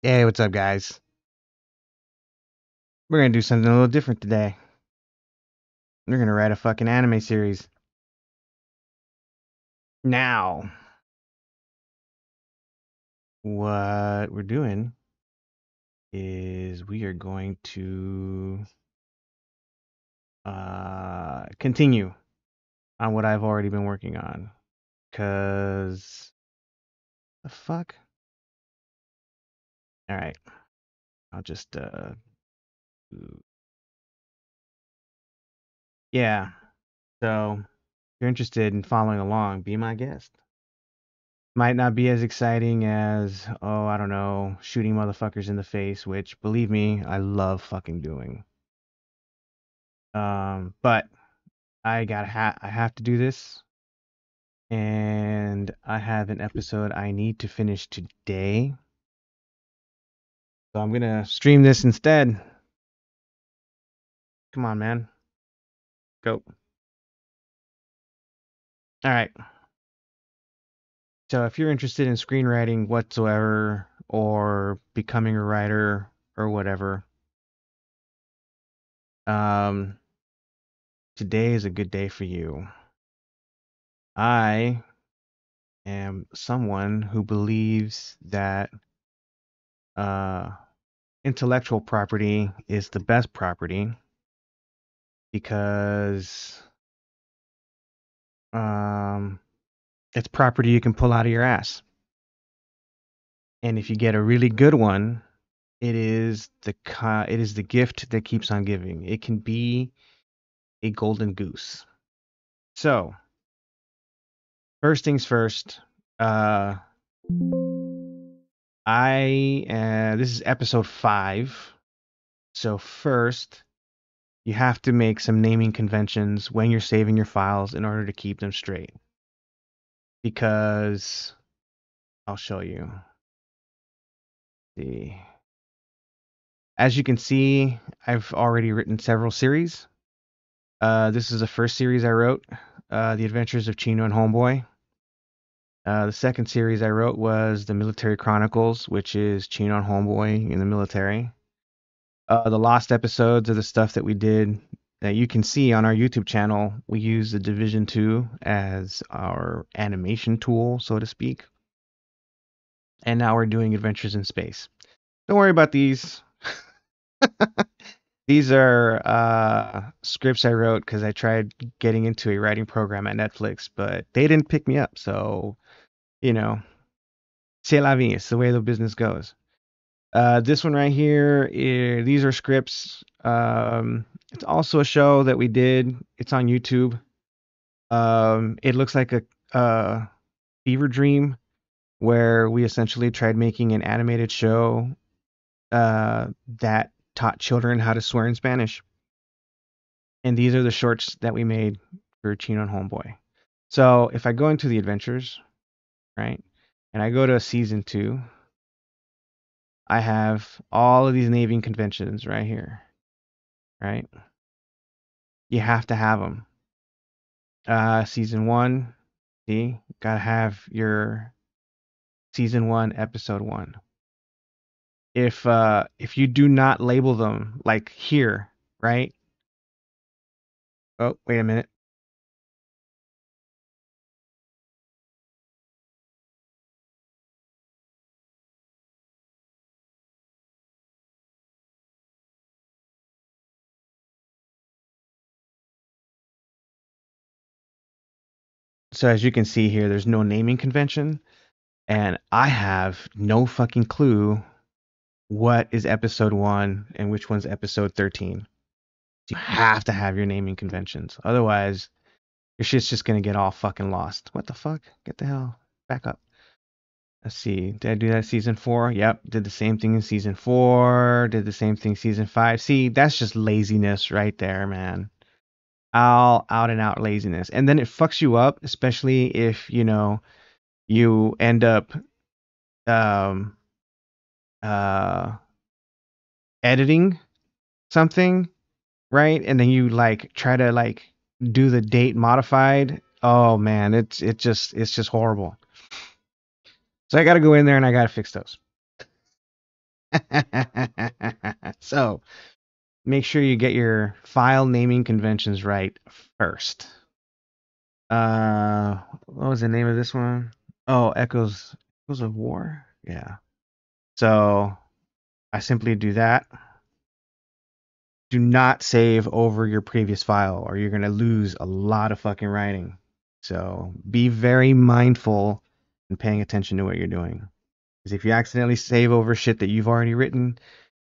Hey, what's up, guys? We're gonna do something a little different today. We're gonna write a fucking anime series. Now, what we're doing is we are going to continue on what I've already been working on. Cause the fuck? All right, I'll just yeah. So, if you're interested in following along, be my guest. Might not be as exciting as, oh, I don't know, shooting motherfuckers in the face, which, believe me, I love fucking doing. But I have to do this, and I have an episode I need to finish today, so I'm gonna stream this instead. Come on, man, go. All right. So if you're interested in screenwriting whatsoever, or becoming a writer or whatever, um, today is a good day for you. I am someone who believes that uh, intellectual property is the best property because um, it's property you can pull out of your ass. And if you get a really good one, it is the gift that keeps on giving. It can be a golden goose. So, first things first, uh, this is episode 5. So first, you have to make some naming conventions when you're saving your files in order to keep them straight. Because I'll show you. See. As you can see, I've already written several series. This is the first series I wrote, The Adventures of Chino and Homeboy. The second series I wrote was The Military Chronicles, which is Chino and Homeboy in the military. The lost episodes are the stuff that we did that you can see on our YouTube channel. We use the Division 2 as our animation tool, so to speak. And now we're doing Adventures in Space. Don't worry about these. These are scripts I wrote because I tried getting into a writing program at Netflix, but they didn't pick me up. So, you know, c'est la vie. It's the way the business goes. This one right here, these are scripts. It's also a show that we did. It's on YouTube. It looks like a fever dream where we essentially tried making an animated show that taught children how to swear in Spanish. And these are the shorts that we made for Chino and Homeboy. So if I go into the adventures, right, and I go to season 2, I have all of these naming conventions right here, right? You have to have them. Season 1, see, gotta have your season 1, episode 1. If you do not label them like here, right? Oh, wait a minute. So as you can see here, there's no naming convention, and I have no fucking clue what is episode 1 and which one's episode 13. You have to have your naming conventions. Otherwise, your shit's just gonna get all fucking lost. What the fuck? Get the hell back up. Let's see. Did I do that season 4? Yep. Did the same thing in season 4. Did the same thing season 5. See, that's just laziness right there, man. All out and out laziness. And then it fucks you up, especially if, you end up um uh editing something, right? And then you like try to like do the date modified. Oh man, it's just horrible. So I got to go in there and I got to fix those. So make sure you get your file naming conventions right first. What was the name of this one? Oh, Echoes of War. Yeah. So I simply do that. Do not save over your previous file, or you're gonna lose a lot of fucking writing. So be very mindful and paying attention to what you're doing. Because if you accidentally save over shit that you've already written,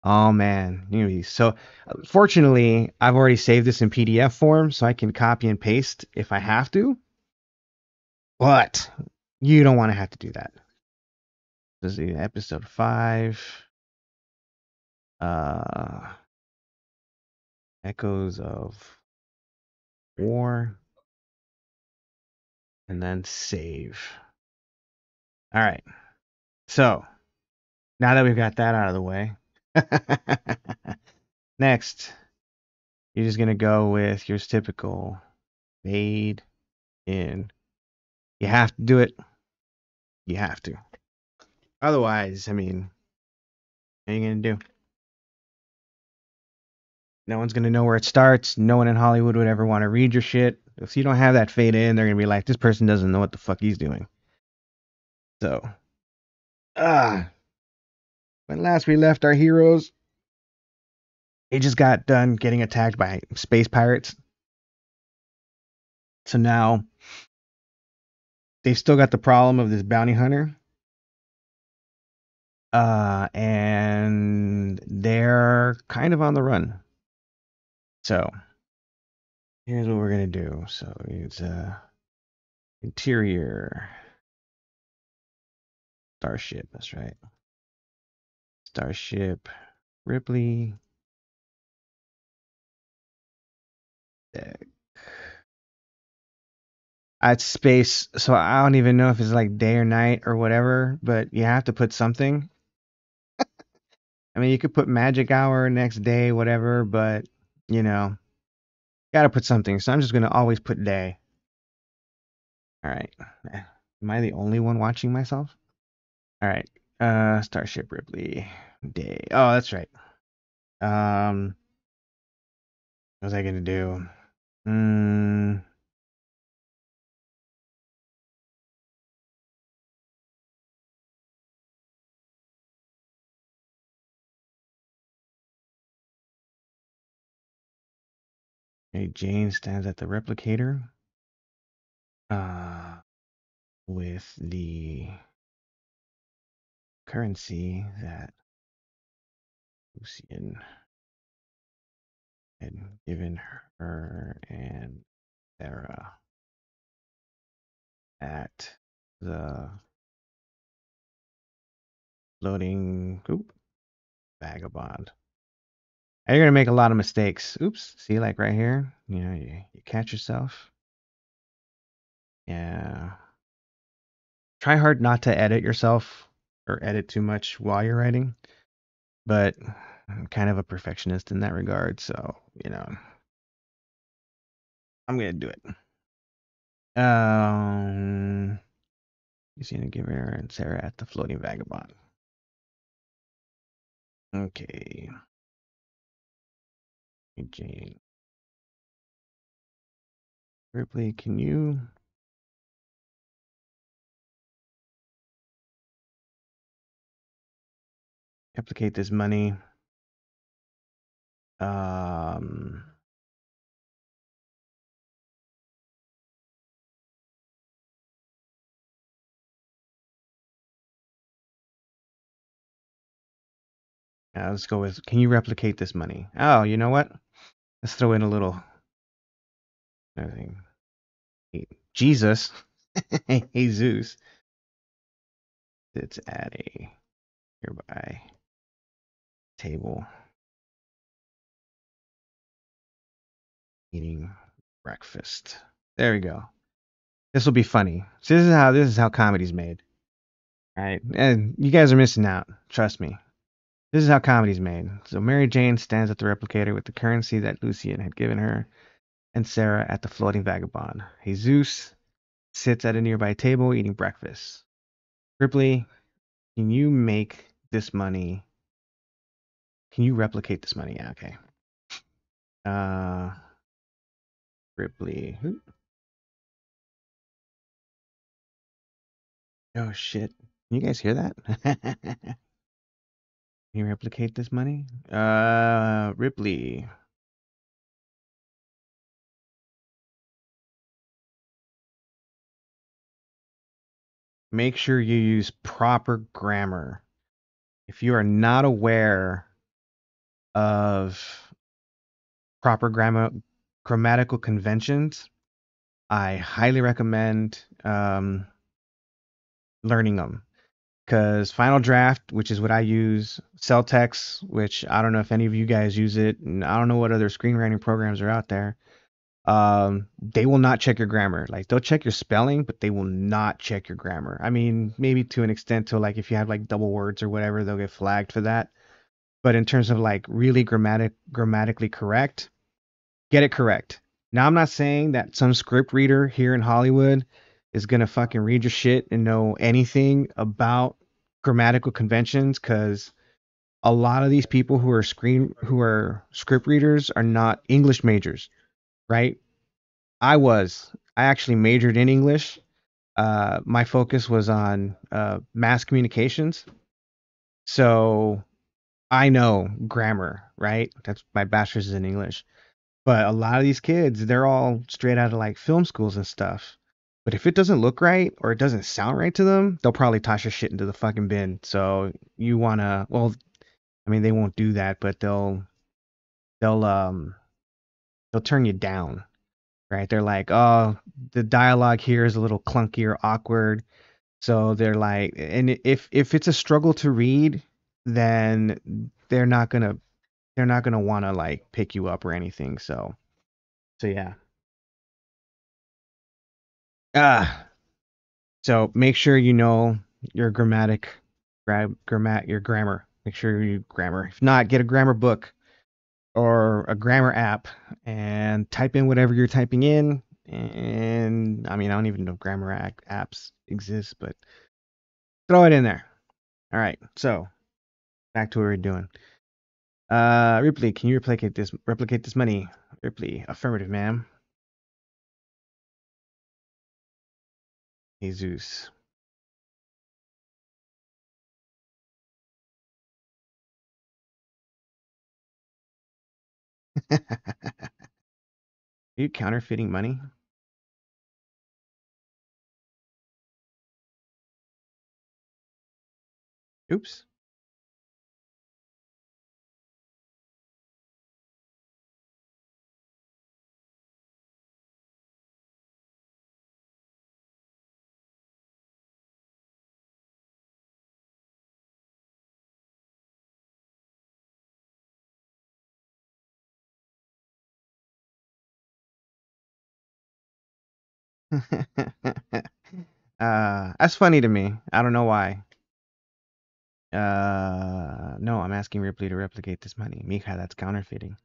oh man, so. Fortunately, I've already saved this in PDF form, so I can copy and paste if I have to. But you don't want to have to do that. This is episode 5. Uh, Echoes of War, and then save. All right. So now that we've got that out of the way, next you're just gonna go with your typical fade in. You have to do it. You have to. Otherwise, I mean, what are you gonna do? No one's gonna know where it starts. No one in Hollywood would ever want to read your shit. If you don't have that fade in, they're gonna be like, this person doesn't know what the fuck he's doing. So, when last we left our heroes, they just got done getting attacked by space pirates. So now they've still got the problem of this bounty hunter. And they're kind of on the run. So here's what we're gonna do. So it's interior starship. That's right. Starship Ripley deck. It's space, so I don't even know if it's like day or night or whatever, but you have to put something. I mean, you could put magic hour next day, whatever, but you know, gotta put something. So I'm just gonna always put day. All right. Am I the only one watching myself? All right. Starship Ripley day. Oh, that's right. What was I gonna do? Mm, okay, Jane stands at the replicator. Uh, with the currency that Lucian had given her and Sarah at the floating vagabond. And you're gonna make a lot of mistakes. Oops. See, like right here, you catch yourself. Yeah. Try hard not to edit yourself or edit too much while you're writing, but I'm kind of a perfectionist in that regard, so I'm gonna do it. You see, give her and Sarah at the floating vagabond. Okay, Jane Ripley, can you replicate this money? Um, let's go with, can you replicate this money? Oh, you know what? Let's throw in a little everything. Jesus, Jesus sits at a nearby table eating breakfast. There we go. This will be funny. So this is how comedy's made. All right, and you guys are missing out. Trust me. This is how comedy's made. So Mary Jane stands at the replicator with the currency that Lucian had given her, and Sarah at the floating vagabond. Jesus sits at a nearby table eating breakfast. Ripley, can you make this money Can you replicate this money? Yeah, okay. Uh, Ripley. Oh shit. Can you guys hear that? Can you replicate this money? Ripley. Make sure you use proper grammar. If you are not aware of proper grammatical conventions, I highly recommend learning them. Because Final Draft, which is what I use, Celtex, which I don't know if any of you guys use it, and I don't know what other screenwriting programs are out there. They will not check your grammar. Like they'll check your spelling, but they will not check your grammar. I mean, maybe to an extent, to like if you have like double words or whatever, they'll get flagged for that. But in terms of like really grammatically correct, get it correct. Now, I'm not saying that some script reader here in Hollywood is gonna fucking read your shit and know anything about grammatical conventions, because a lot of these people who are script readers are not English majors, right? I actually majored in English. My focus was on mass communications, so I know grammar, right? That's my bachelor's is in English. But a lot of these kids, they're all straight out of like film schools and stuff. But if it doesn't look right or it doesn't sound right to them, they'll probably toss your shit into the fucking bin. So you wanna, well, I mean, they won't do that, but they'll um they'll turn you down, right? They're like, oh, the dialogue here is a little clunky or awkward. So they're like, and if it's a struggle to read, then they're not gonna want to like pick you up or anything. So yeah. Ah, so make sure you know your your grammar. Make sure you grammar. If not, get a grammar book or a grammar app and type in whatever you're typing in. And I mean, I don't even know if apps exist, but throw it in there. All right. So back to what we're doing. Ripley, can you replicate this money? Ripley, affirmative, ma'am. Jesus. Are you counterfeiting money? Oops. That's funny to me. I don't know why. No, I'm asking Ripley to replicate this money. Mika, that's counterfeiting.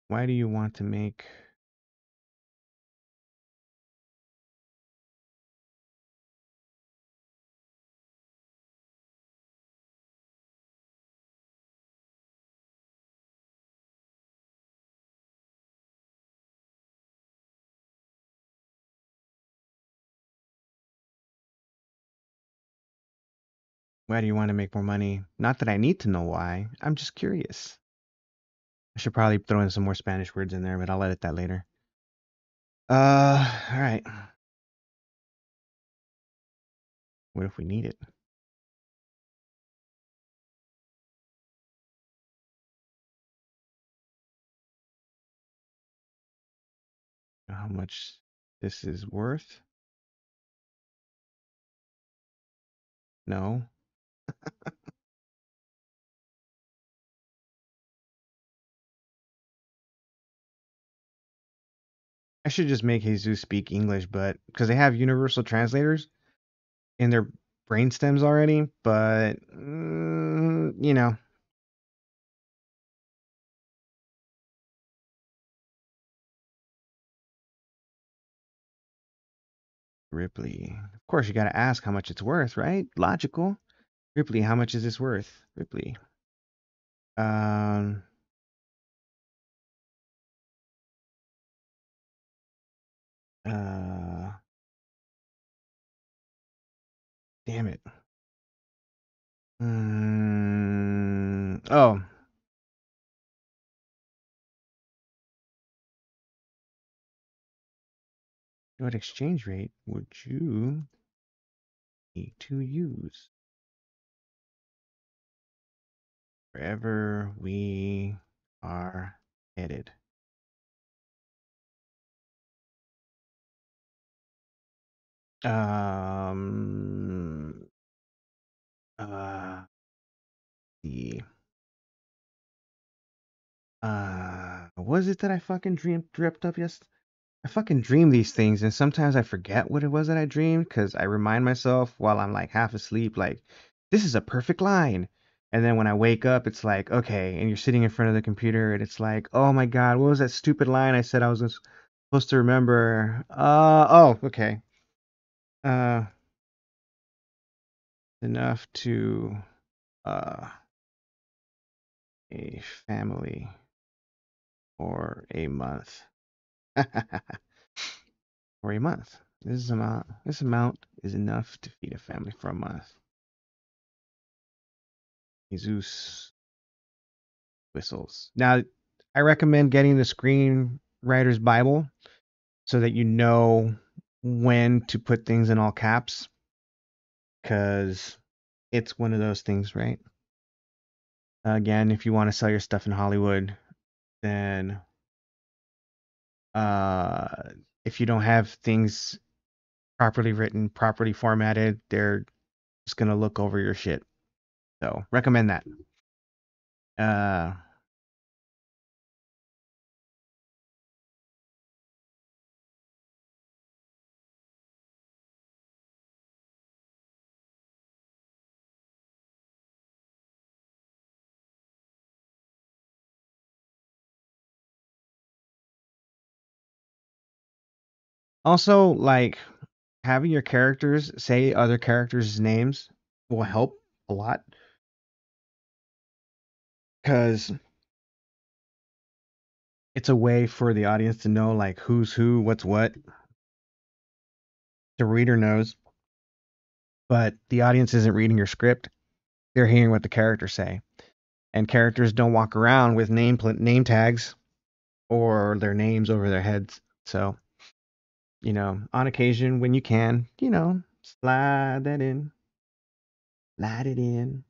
Why do you want to make why do you want to make more money? Not that I need to know why. I'm just curious. I should probably throw in some more Spanish words in there, but I'll edit that later. All right. What if we need it? How much this is worth? No. I should just make Jesus speak English, but because they have universal translators in their brain stems already, but Ripley. Of course, you got to ask how much it's worth, right? Logical. Ripley, how much is this worth? Ripley. Um, uh, damn it. Oh, what exchange rate would you need to use wherever we are headed? Um, the what was it that I fucking dreamt up yesterday? I fucking dream these things, and sometimes I forget what it was that I dreamed because I remind myself while I'm like half asleep, like, this is a perfect line. And then when I wake up, it's like, okay, and you're sitting in front of the computer, and it's like, oh my God, what was that stupid line I said I was supposed to remember? Oh, okay. Uh, enough to, uh, a family or a month. For a month. This amount is enough to feed a family for a month. Jesus whistles. Now, I recommend getting the screenwriter's Bible so that you know when to put things in all caps because it's one of those things, right? Again, if you want to sell your stuff in Hollywood, then uh, if you don't have things properly written, properly formatted, they're just gonna look over your shit. So recommend that. Uh, Also, like having your characters say other characters' names will help a lot because it's a way for the audience to know like who's who, what's what. The reader knows, but the audience isn't reading your script. They're hearing what the characters say. And characters don't walk around with name tags or their names over their heads. So, on occasion when you can, slide that in, slide it in.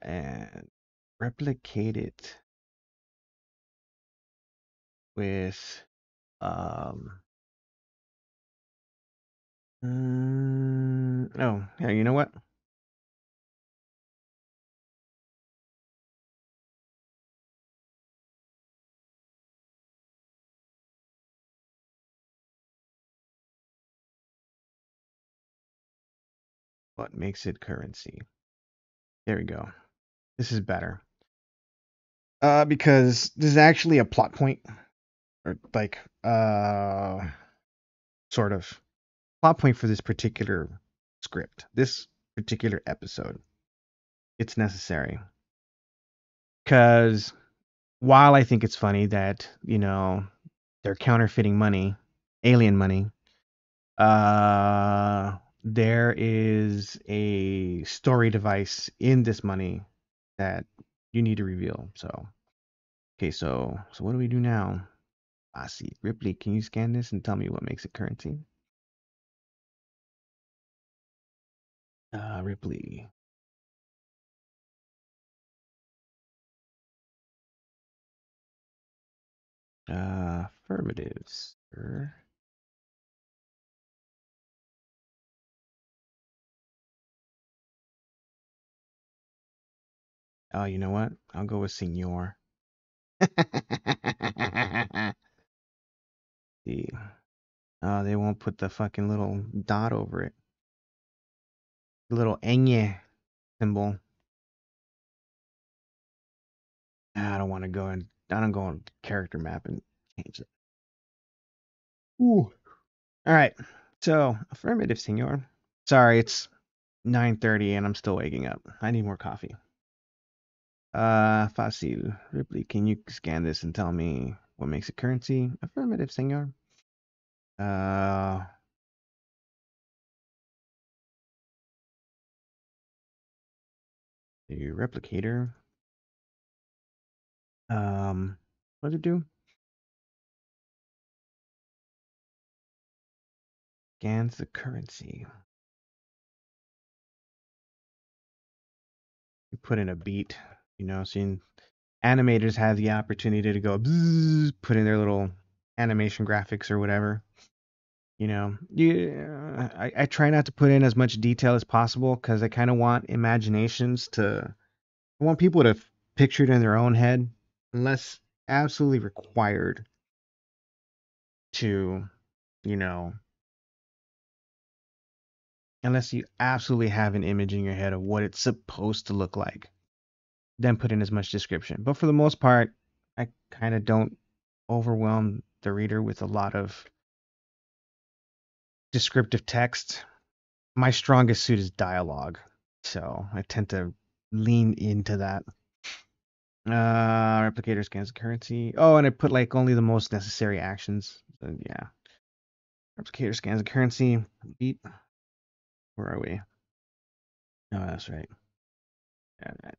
And replicate it with um oh, yeah, you know what? What makes it currency? There we go. This is better. Because this is actually a plot point, or like sort of plot point for this particular script, this particular episode. It's necessary because while I think it's funny that they're counterfeiting money, alien money, there is a story device in this money that you need to reveal. So, okay, so what do we do now? I see. Ripley, can you scan this and tell me what makes it currency? Ripley. Affirmatives. Sir. Oh, you know what? I'll go with Senor. See. Oh, they won't put the fucking little dot over it. The little ñ symbol. I don't want to go in. I don't go on character map and change it. Ooh. All right. So, affirmative, senor. Sorry, it's 9:30 and I'm still waking up. I need more coffee. Fácil. Ripley, can you scan this and tell me what makes it currency? Affirmative, senor. Uh, the replicator. What does it do? Scans the currency. You put in a beat, so animators have the opportunity to go bzzz, put in their little animation graphics or whatever. I try not to put in as much detail as possible because I kind of want imaginations to, I want people to picture it in their own head, unless absolutely required to, you know, unless you absolutely have an image in your head of what it's supposed to look like, then put in as much description. But for the most part, I kind of don't overwhelm the reader with a lot of descriptive text. My strongest suit is dialogue, so I tend to lean into that. Replicator scans currency. Oh, and I put like only the most necessary actions. So yeah, replicator scans the currency. Beep. Where are we? Oh, that's right. Yeah, right.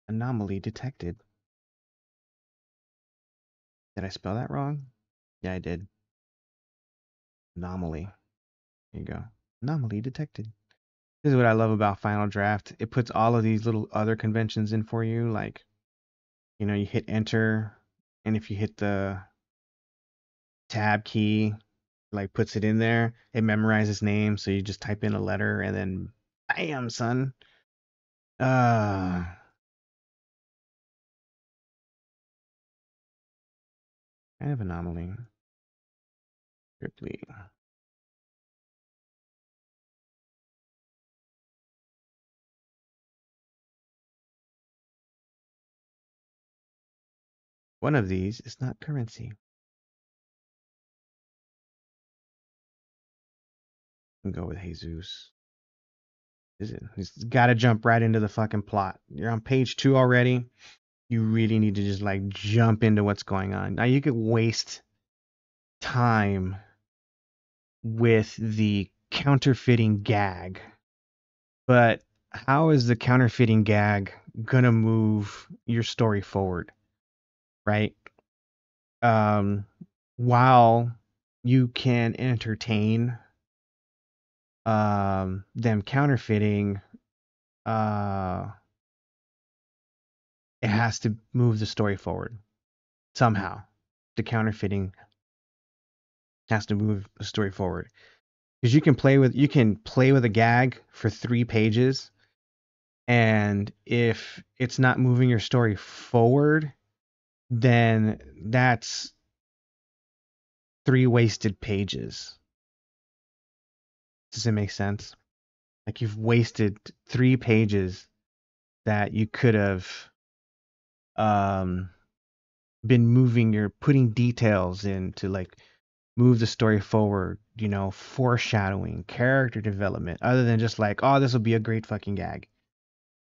Anomaly detected. Did I spell that wrong? Yeah, I did. Anomaly. There you go. Anomaly detected. This is what I love about Final Draft. It puts all of these little other conventions in for you. Like, you hit enter, and if you hit the tab key, like puts it in there, it memorizes names. So you just type in a letter, and then, bam, son. Uh, kind of anomaly. Ripley. One of these is not currency. We can go with Jesus. Is it? He's got to jump right into the fucking plot. You're on page 2 already. You really need to just like jump into what's going on. Now you could waste time with the counterfeiting gag, but how is the counterfeiting gag gonna move your story forward, right? Um, while you can entertain them counterfeiting, uh, it has to move the story forward somehow. The counterfeiting has to move the story forward because you can play with a gag for 3 pages, and if it's not moving your story forward, then that's 3 wasted pages. Does it make sense? Like you've wasted 3 pages that you could have um, been putting details in to like move the story forward, foreshadowing, character development, other than just like, oh, this will be a great fucking gag,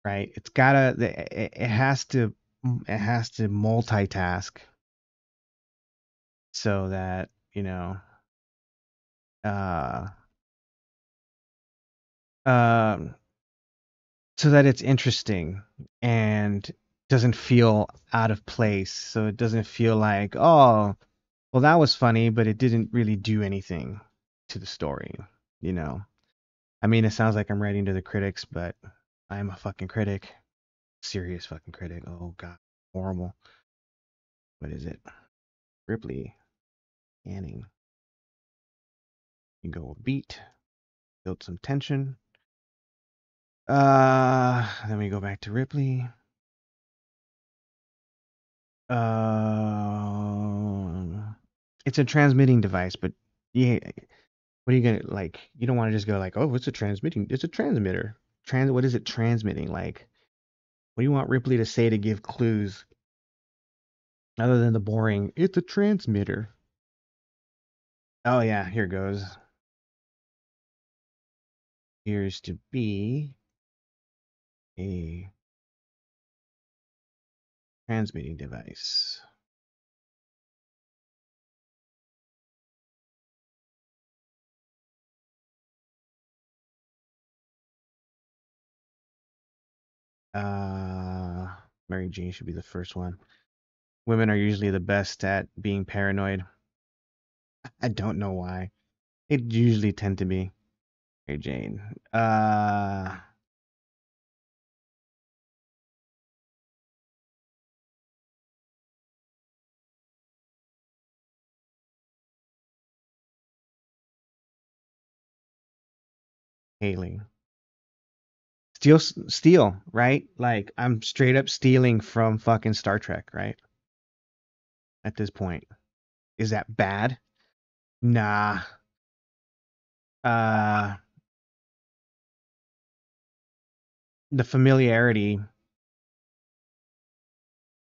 right? It has to multitask so that, uh, um, so that it's interesting and doesn't feel out of place. So it doesn't feel like, oh, well, that was funny, but it didn't really do anything to the story, you know? I mean, it sounds like I'm writing to the critics, but I'm a fucking critic. Serious fucking critic. Oh, God. Horrible. What is it? Ripley. Canning. You go a beat, build some tension. Then we go back to Ripley. It's a transmitting device, but yeah, what are you gonna like? You don't want to just go like, oh, it's a transmitting. It's a transmitter. What is it transmitting? Like, what do you want Ripley to say to give clues other than the boring? It's a transmitter. Oh yeah, here goes. Appears to be a transmitting device. Uh, Mary Jane should be the first one. Women are usually the best at being paranoid. I don't know why. It usually tend to be Mary Jane. Haley. Steal, right? Like I'm straight up stealing from fucking Star Trek, right? At this point. Is that bad? Nah. Uh the familiarity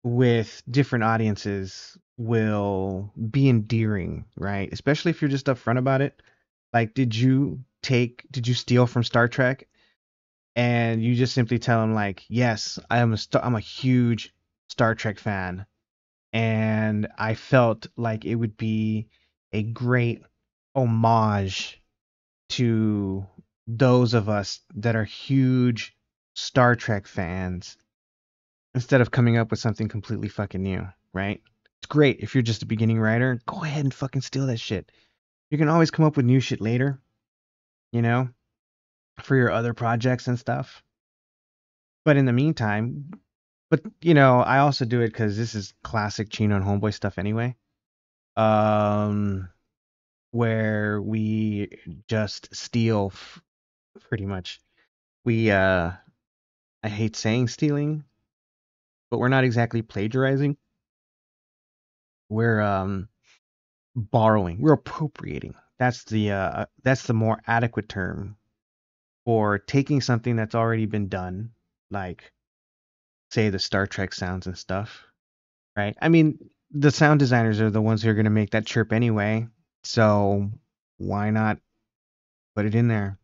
with different audiences will be endearing, right? Especially if you're just upfront about it. Like, did you steal from Star Trek? And you just simply tell them like, yes, I'm a huge Star Trek fan, and I felt like it would be a great homage to those of us that are huge Star Trek fans instead of coming up with something completely fucking new, right? It's great if you're just a beginning writer, go ahead and fucking steal that shit. You can always come up with new shit later, you know, for your other projects and stuff. But in the meantime, but I also do it because this is classic Chino and Homeboy stuff anyway. Um, where we just steal pretty much. We I hate saying stealing, but we're not exactly plagiarizing. We're borrowing. We're appropriating. That's the more adequate term for taking something that's already been done, like say the Star Trek sounds and stuff, right? I mean, the sound designers are the ones who are going to make that chirp anyway, so why not put it in there,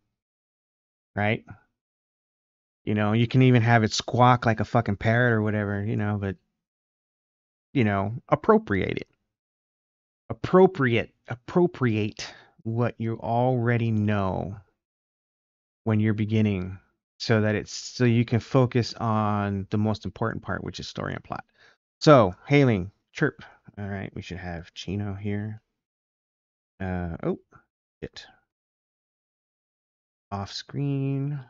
right? You can even have it squawk like a fucking parrot or whatever, but appropriate it. Appropriate what you already know when you're beginning so you can focus on the most important part, which is story and plot. So, hailing, chirp. All right, we should have Chino here. Oh, it off screen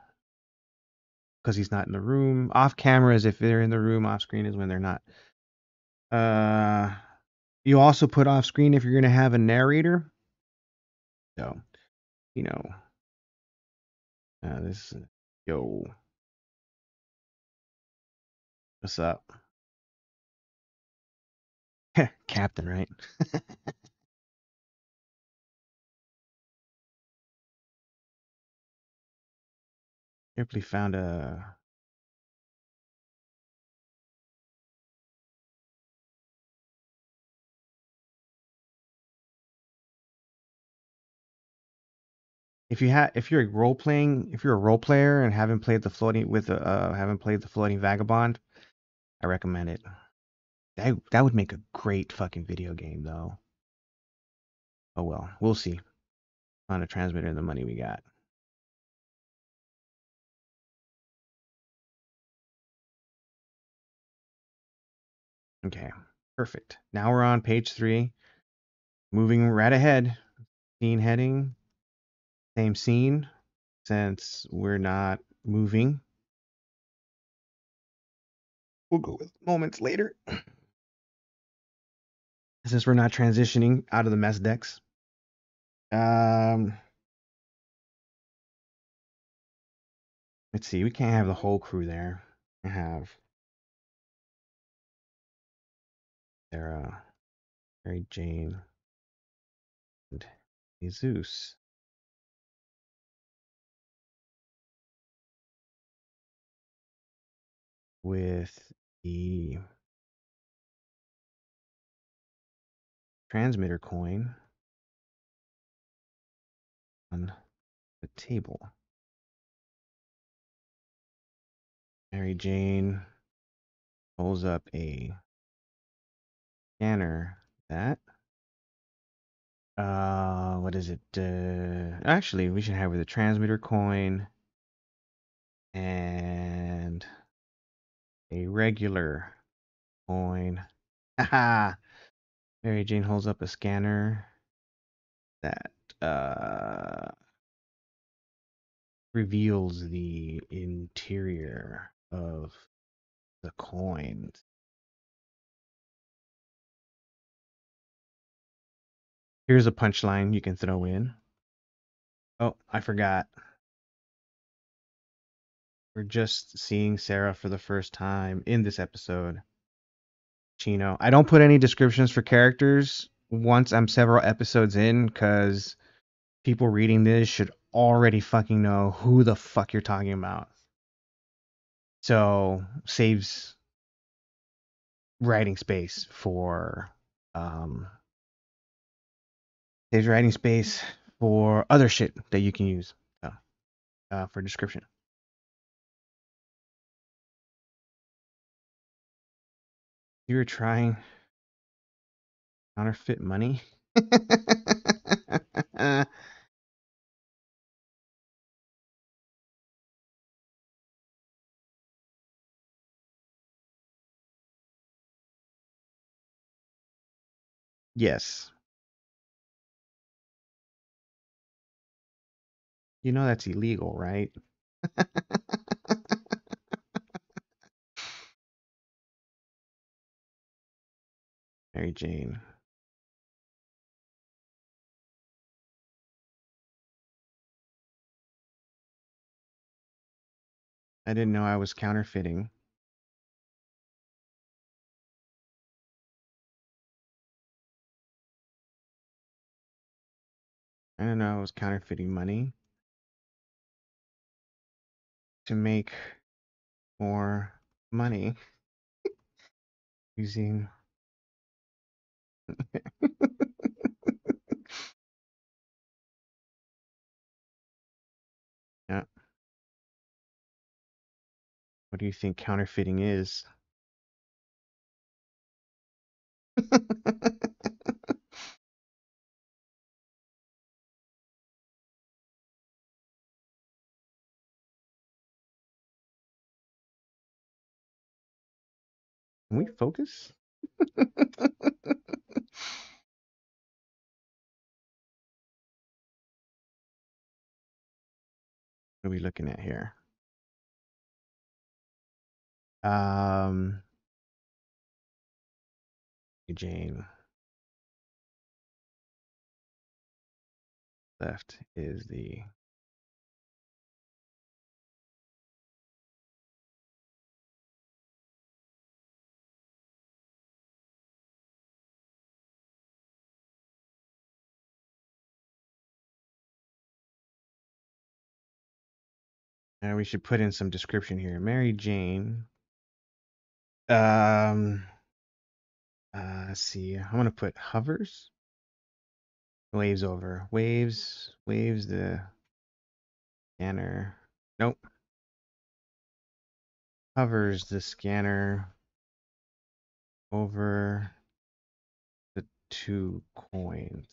because he's not in the room. Off camera is if they're in the room. Off screen is when they're not. Uh, you also put off screen if you're gonna have a narrator. So, you know, this yo, what's up, Captain? Right? Ripley found a. If you're if you're a role player and haven't played the floating vagabond, I recommend it. That would make a great fucking video game though. Oh well, we'll see. On a transmitter and the money we got. Okay, perfect. Now we're on page 3, moving right ahead. Scene heading, same scene, since we're not moving. We'll go with moments later, since we're not transitioning out of the mess decks. Let's see. We can't have the whole crew there. We have Sarah, Mary Jane, and Jesus with the transmitter coin on the table. Mary Jane pulls up a scanner that what is it? Actually, we should have with a transmitter coin and a regular coin. Haha. Mary Jane holds up a scanner that reveals the interior of the coins. Here's a punchline you can throw in. Oh, I forgot. We're just seeing Sarah for the first time in this episode. Chino. I don't put any descriptions for characters once I'm several episodes in, because people reading this should already fucking know who the fuck you're talking about. So saves writing space for um saves writing space for other shit that you can use for description. You were trying counterfeit money. Yes. You know that's illegal, right? Mary Jane. I didn't know I was counterfeiting. I didn't know I was counterfeiting money to make more money using. Yeah. What do you think counterfeiting is? Can we focus? What are we looking at here? Um, Jane. Left is the. And we should put in some description here. Mary Jane. Um, let's see. I'm gonna put hovers. Waves over. Waves the scanner. Nope. Hovers the scanner over the 2 coins.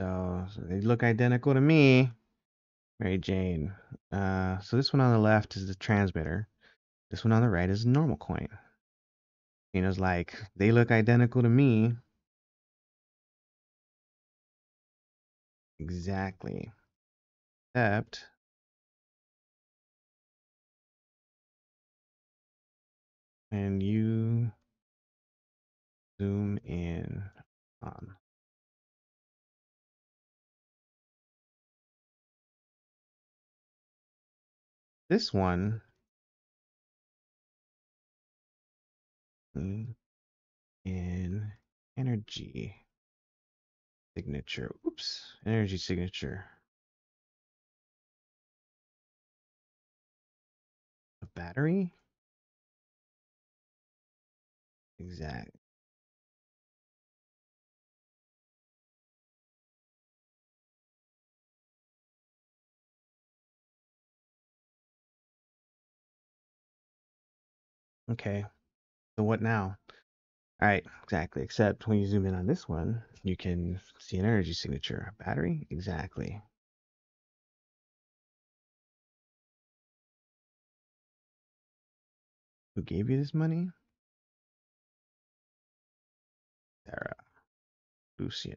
So they look identical to me, Mary Jane. So this one on the left is the transmitter. This one on the right is a normal coin. Tina's like, they look identical to me. Exactly. Except, and you zoom in on this one in energy signature. Oops, energy signature. A battery? Exact. Okay. So what now? All right, exactly. Except when you zoom in on this one, you can see an energy signature. A battery? Exactly. Who gave you this money? Sarah. Lucian.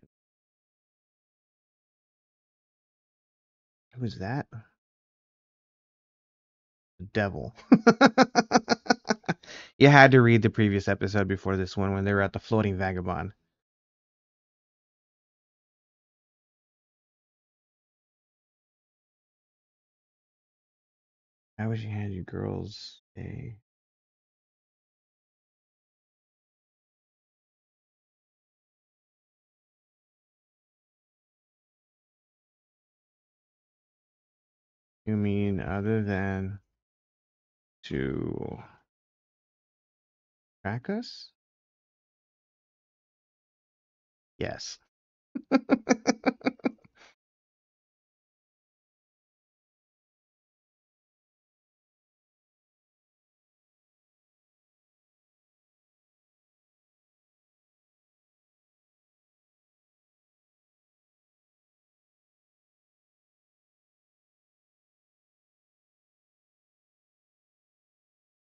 Who is that? The devil. You had to read the previous episode before this one when they were at the floating vagabond. How would you hand you girls a? You mean other than to track us? Yes.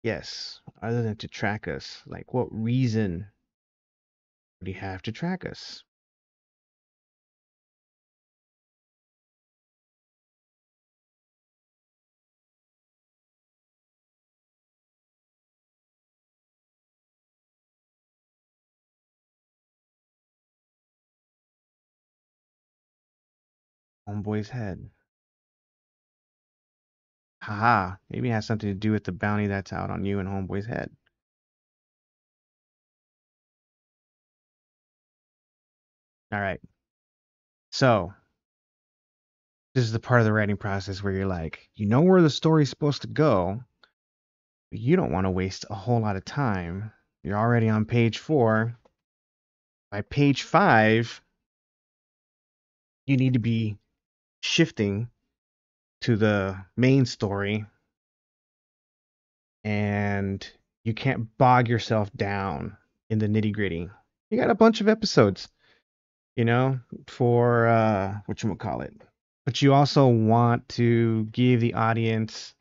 Yes. Other than to track us. Like, what reason would he have to track us? Homeboy's head. Haha. Maybe it has something to do with the bounty that's out on you and Homeboy's head. All right. So, this is the part of the writing process where you're like, you know where the story's supposed to go, but you don't want to waste a whole lot of time. You're already on page 4. By page 5, you need to be shifting to the main story, and you can't bog yourself down in the nitty gritty. You got a bunch of episodes, for whatchamacallit. But you also want to give the audience,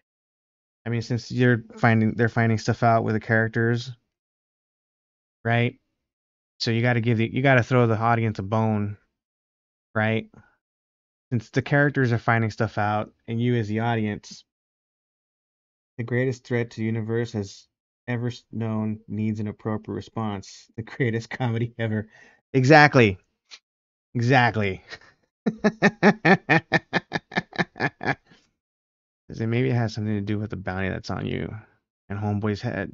I mean, since they're finding stuff out with the characters, right? So you got to throw the audience a bone, right? Since the characters are finding stuff out, and you as the audience, the greatest threat to the universe has ever known needs an appropriate response. The greatest comedy ever. Exactly. Exactly. Maybe it has something to do with the bounty that's on you and Homeboy's head.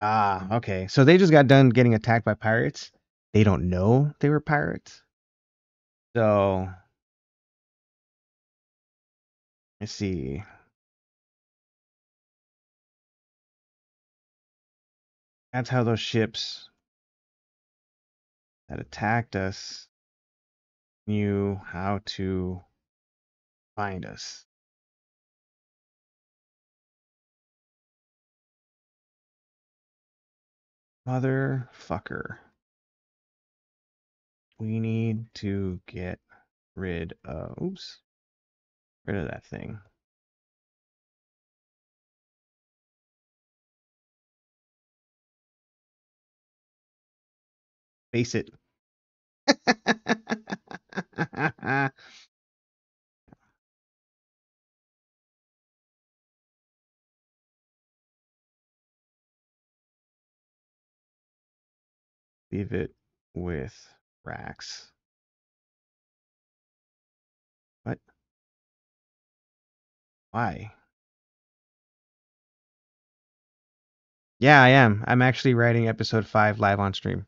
Ah, okay. So they just got done getting attacked by pirates. They don't know they were pirates. So let's see. That's how those ships that attacked us knew how to find us. Motherfucker. We need to get rid of, oops, rid of that thing. Face it. Leave it with Rax. What? Why? Yeah, I am. I'm actually writing episode 5 live on stream.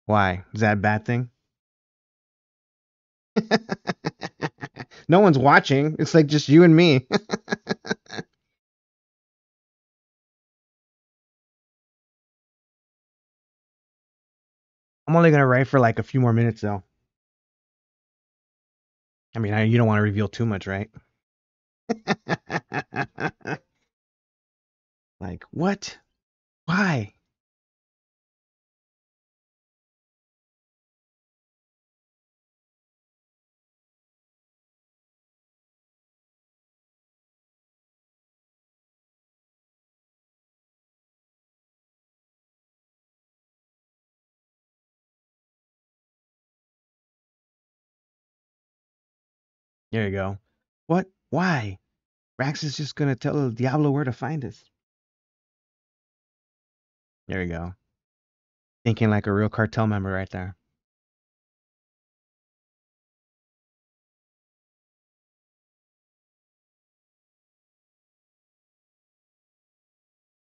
Why? Is that a bad thing? No one's watching. It's like just you and me. I'm only gonna write for like a few more minutes though. I mean, you don't want to reveal too much, right? Like, what? Why? There you go. What? Why? Rax is just gonna tell Diablo where to find us. There you go. Thinking like a real cartel member right there.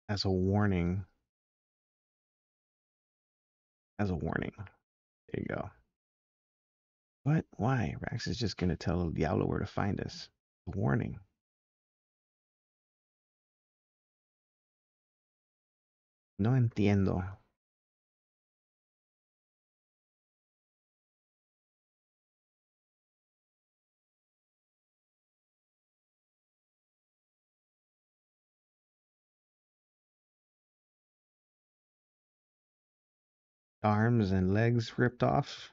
As a warning. As a warning. There you go. What? Why? Rax is just gonna tell Diablo where to find us. A warning. No entiendo. Arms and legs ripped off.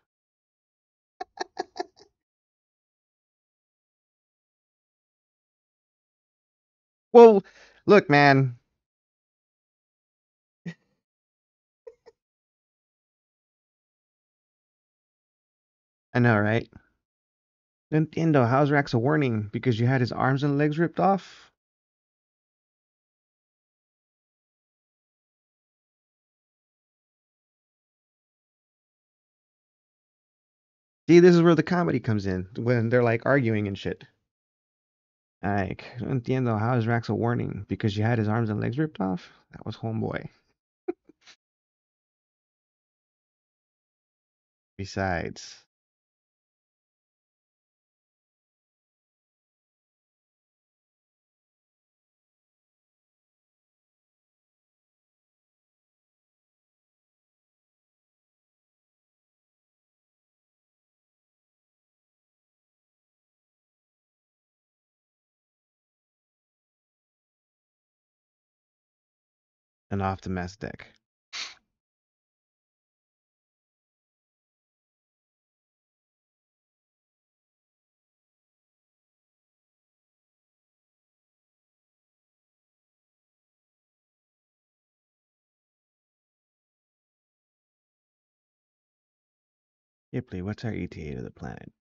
Well, look, man. I know, right? No entiendo. How's Rax a warning? Because you had his arms and legs ripped off? See, this is where the comedy comes in when they're like arguing and shit. Like, no entiendo. How is Rax a warning? Because you had his arms and legs ripped off? That was homeboy. Besides, an off the mess deck. Ripley, what's our ETA to the planet?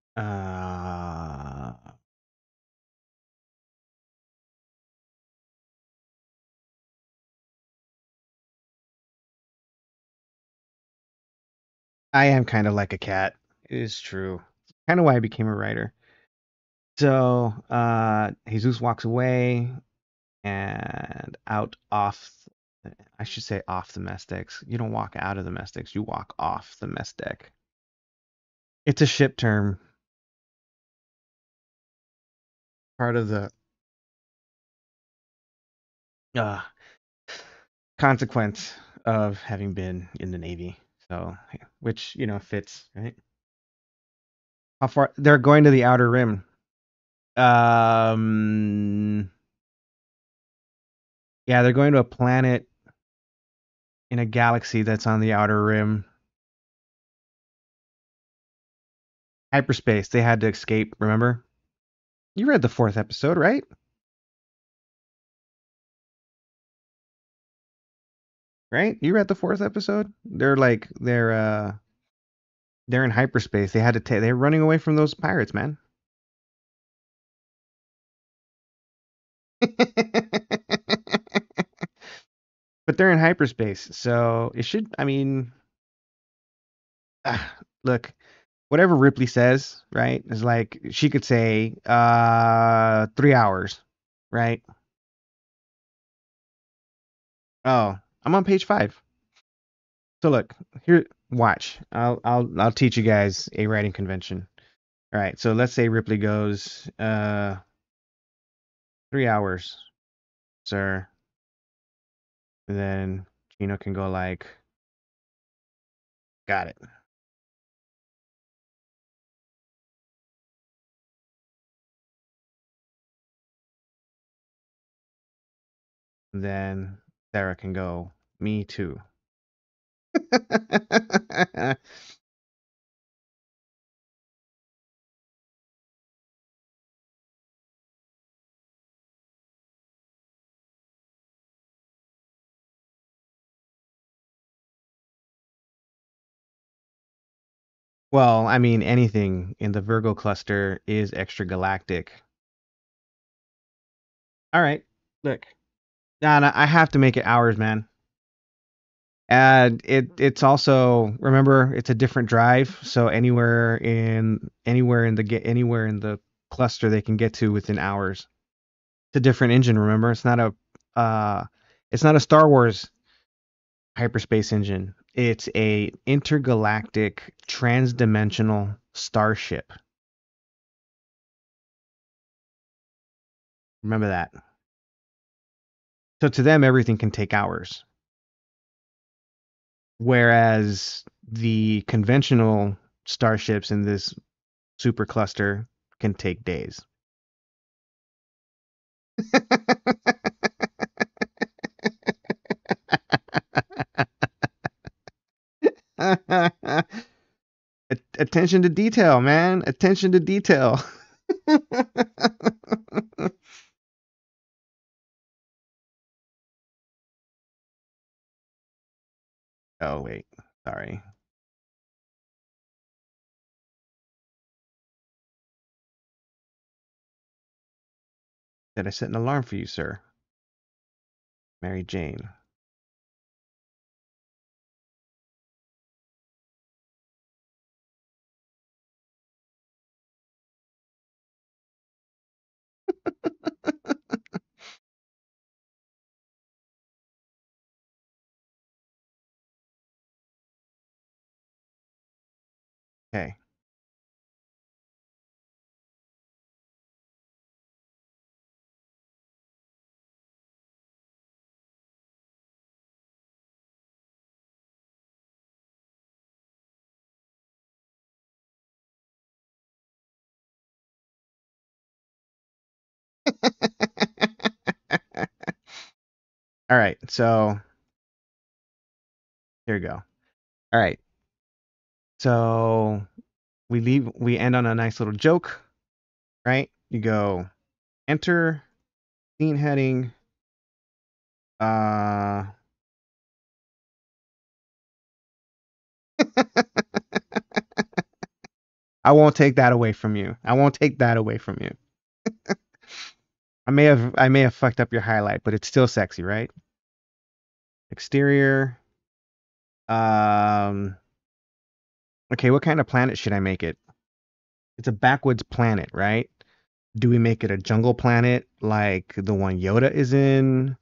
I am kind of like a cat. It is true. Kind of why I became a writer. So, Jesus walks away and out off, I should say off the mess decks. You don't walk out of the mess decks, you walk off the mess deck. It's a ship term, part of the uh, consequence of having been in the Navy. So, which, fits, right? How far? They're going to the outer rim. Um, yeah, they're going to a planet in a galaxy that's on the outer rim. Hyperspace. They had to escape, remember? You read the fourth episode, right? Right? You read the fourth episode? They're in hyperspace. They had to take they're running away from those pirates, man. But they're in hyperspace. So it should I mean look, whatever Ripley says, right? Is like she could say 3 hours, right? Oh, I'm on page 5. So look, here watch. I'll teach you guys a writing convention. All right, so let's say Ripley goes 3 hours, sir. And then Gino can go like, got it. And then Sarah can go, me too. Well, I mean, anything in the Virgo cluster is extragalactic. All right, look. Nah, nah, I have to make it hours, man. And it's also remember it's a different drive, so anywhere in the cluster they can get to within hours. It's a different engine. Remember, uh, it's not a Star Wars hyperspace engine. It's a intergalactic transdimensional starship. Remember that. So to them, everything can take hours, whereas the conventional starships in this supercluster can take days. Attention to detail, man. Attention to detail. Oh, wait. Sorry. Did I set an alarm for you, sir? Mary Jane. Okay. All right. So here we go. All right. So we end on a nice little joke, right? You go enter scene heading. Uh, I won't take that away from you. I won't take that away from you. I may have fucked up your highlight, but it's still sexy, right? Exterior. Um, okay, what kind of planet should I make it? It's a backwoods planet, right? Do we make it a jungle planet like the one Yoda is in?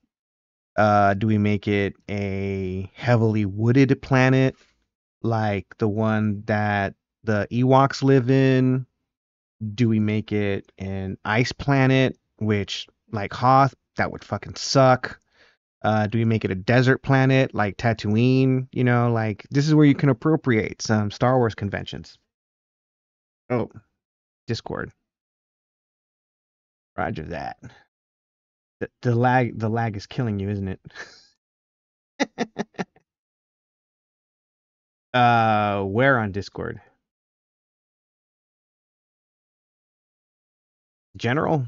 Do we make it a heavily wooded planet like the one that the Ewoks live in? Do we make it an ice planet, which like Hoth, that would fucking suck. Do we make it a desert planet like Tatooine? You know, like this is where you can appropriate some Star Wars conventions. Oh, Discord. Roger that. The lag is killing you, isn't it? Where on Discord? General?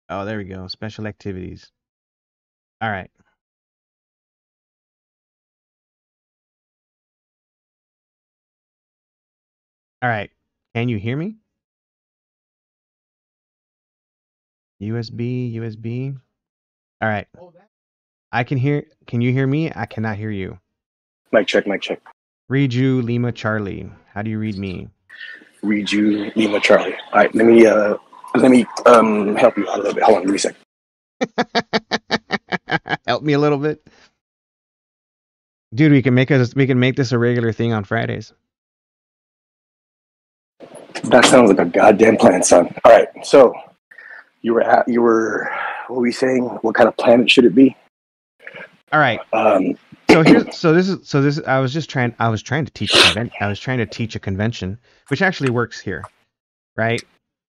Oh, there we go. Special activities. All right. All right. Can you hear me? USB, USB. All right. I can hear. Can you hear me? I cannot hear you. Mic check, mic check. Read you, Lima Charlie. How do you read me? Read you, Lima Charlie. All right, let me help you out a little bit. Hold on, give me a second. Help me a little bit. Dude, we can make this a regular thing on Fridays. That sounds like a goddamn plan, son. All right, so you were what were you saying? What kind of planet should it be? All right. So this is I was trying to teach a convention, which actually works here, right?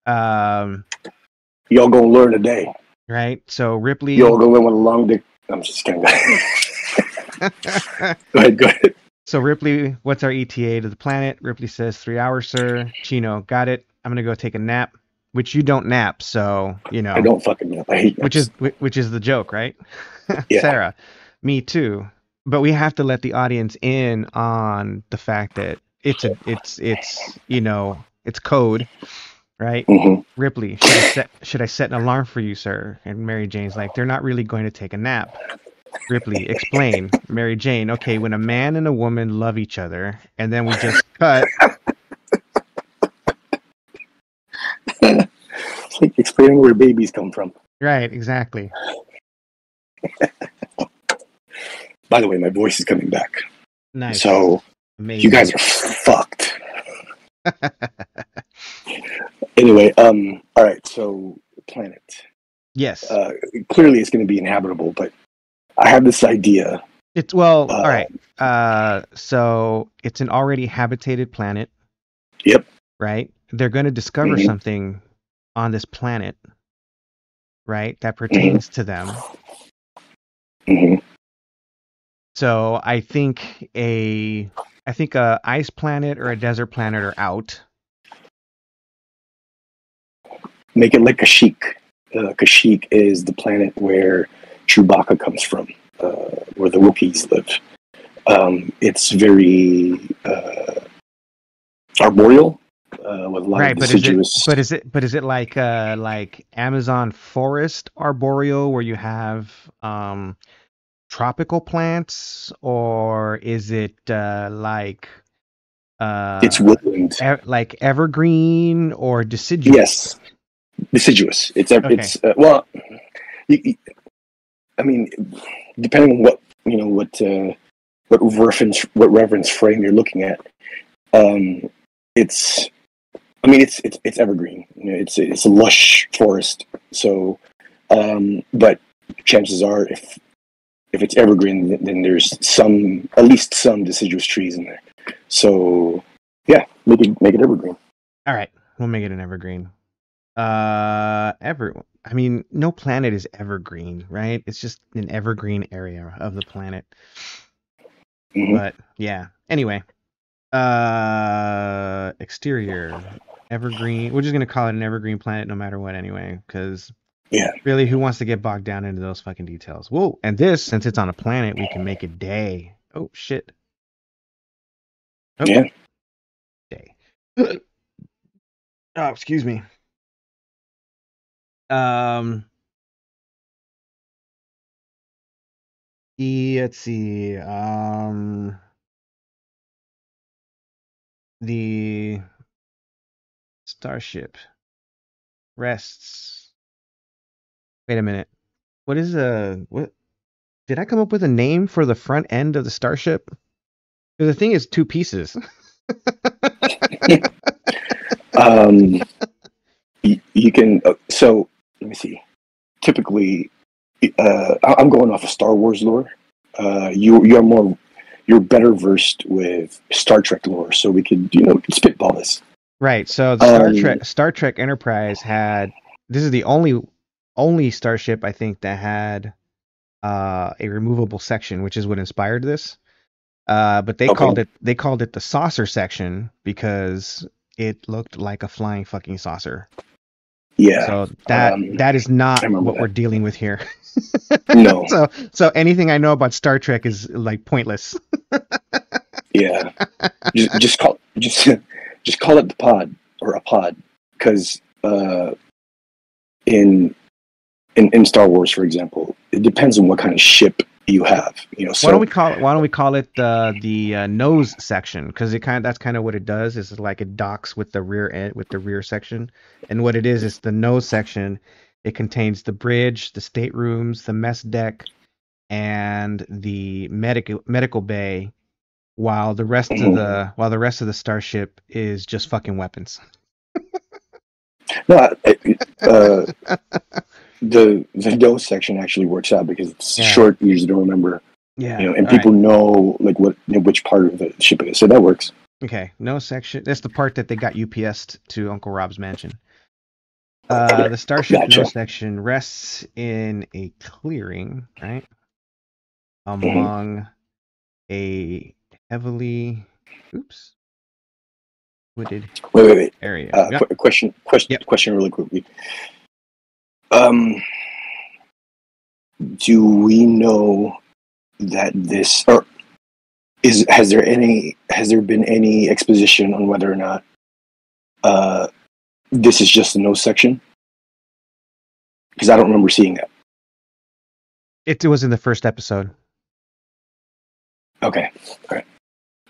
Y'all gonna learn today, right? So Ripley, y'all gonna learn what a long dick. I'm just kidding. Go ahead. So Ripley, what's our ETA to the planet? Ripley says 3 hours, sir. Chino, got it. I'm gonna go take a nap, which you don't nap, so you know. I don't fucking nap. I hate naps. Which is the joke, right? Yeah. Sarah, me too. But we have to let the audience in on the fact that it's code, right? Mm-hmm. Ripley, should I set an alarm for you, sir? And Mary Jane's like, they're not really going to take a nap. Ripley, explain. Mary Jane, okay, when a man and a woman love each other, and then we just cut. It's like explaining where babies come from. Right, exactly. By the way, my voice is coming back. Nice. So amazing. You guys are fucked. Anyway, all right. So planet. Yes. Clearly, it's going to be inhabitable, but I have this idea. It's all right. So it's an already habitated planet. Yep. Right. They're going to discover something on this planet, right? That pertains to them. Mm-hmm. So I think a ice planet or a desert planet are out. Make it like Kashyyyk. Kashyyyk is the planet where Chewbacca comes from, where the Wookiees live. It's very arboreal, with a lot of deciduous. But is it like Amazon forest arboreal where you have tropical plants, or is it like it's woodland, like evergreen or deciduous? Yes, deciduous. It's well, I mean, depending on what reference frame you're looking at, it's evergreen. You know, it's a lush forest. So, but chances are, if it's evergreen, then there's at least some deciduous trees in there. So, yeah, make it evergreen. All right, we'll make it an evergreen. I mean, no planet is evergreen, right? It's just an evergreen area of the planet. Mm-hmm. But yeah. Anyway, exterior evergreen. We're just gonna call it an evergreen planet, no matter what, anyway, because. Yeah. Really, who wants to get bogged down into those fucking details? Whoa! And this, since it's on a planet, we can make it day. Oh shit! Oh. Yeah. Day. Oh, excuse me. Let's see. The starship rests. Wait a minute. What did I come up with a name for the front end of the starship? The thing is 2 pieces. You can. So let me see. Typically, I'm going off of Star Wars lore. You're better versed with Star Trek lore, so we could spitball this. Right. So the Star Trek Enterprise had. This is the only only starship I think that had a removable section, which is what inspired this. But Okay. they called it the saucer section because it looked like a flying fucking saucer. Yeah. So that is I not remember what we're that. dealing with here. No. So anything I know about Star Trek is like pointless. Yeah. Just call it the pod or a pod, because in in Star Wars, for example, it depends on what kind of ship you have. So Why don't we call it the nose section? Because that's kind of what it does. Is like it docks with the rear end with the rear section, and what it is the nose section. It contains the bridge, the staterooms, the mess deck, and the medical bay, mhm. while the rest of the starship is just fucking weapons. No, the dose section actually works out because it's Yeah, short, easy to remember, yeah. and All right. people know like which part of the ship it is, so that works. Okay. No section. That's the part that they got UPS'd to Uncle Rob's mansion. The starship no Gotcha. section rests in a clearing, right, Mhm. among a heavily, oops, wooded Wait. area. Yep. Yep. Question, really quickly. Um, do we know that this, or has there been any exposition on whether or not uh this is just a no section? Because I don't remember seeing that. It was in the first episode. Okay, all right.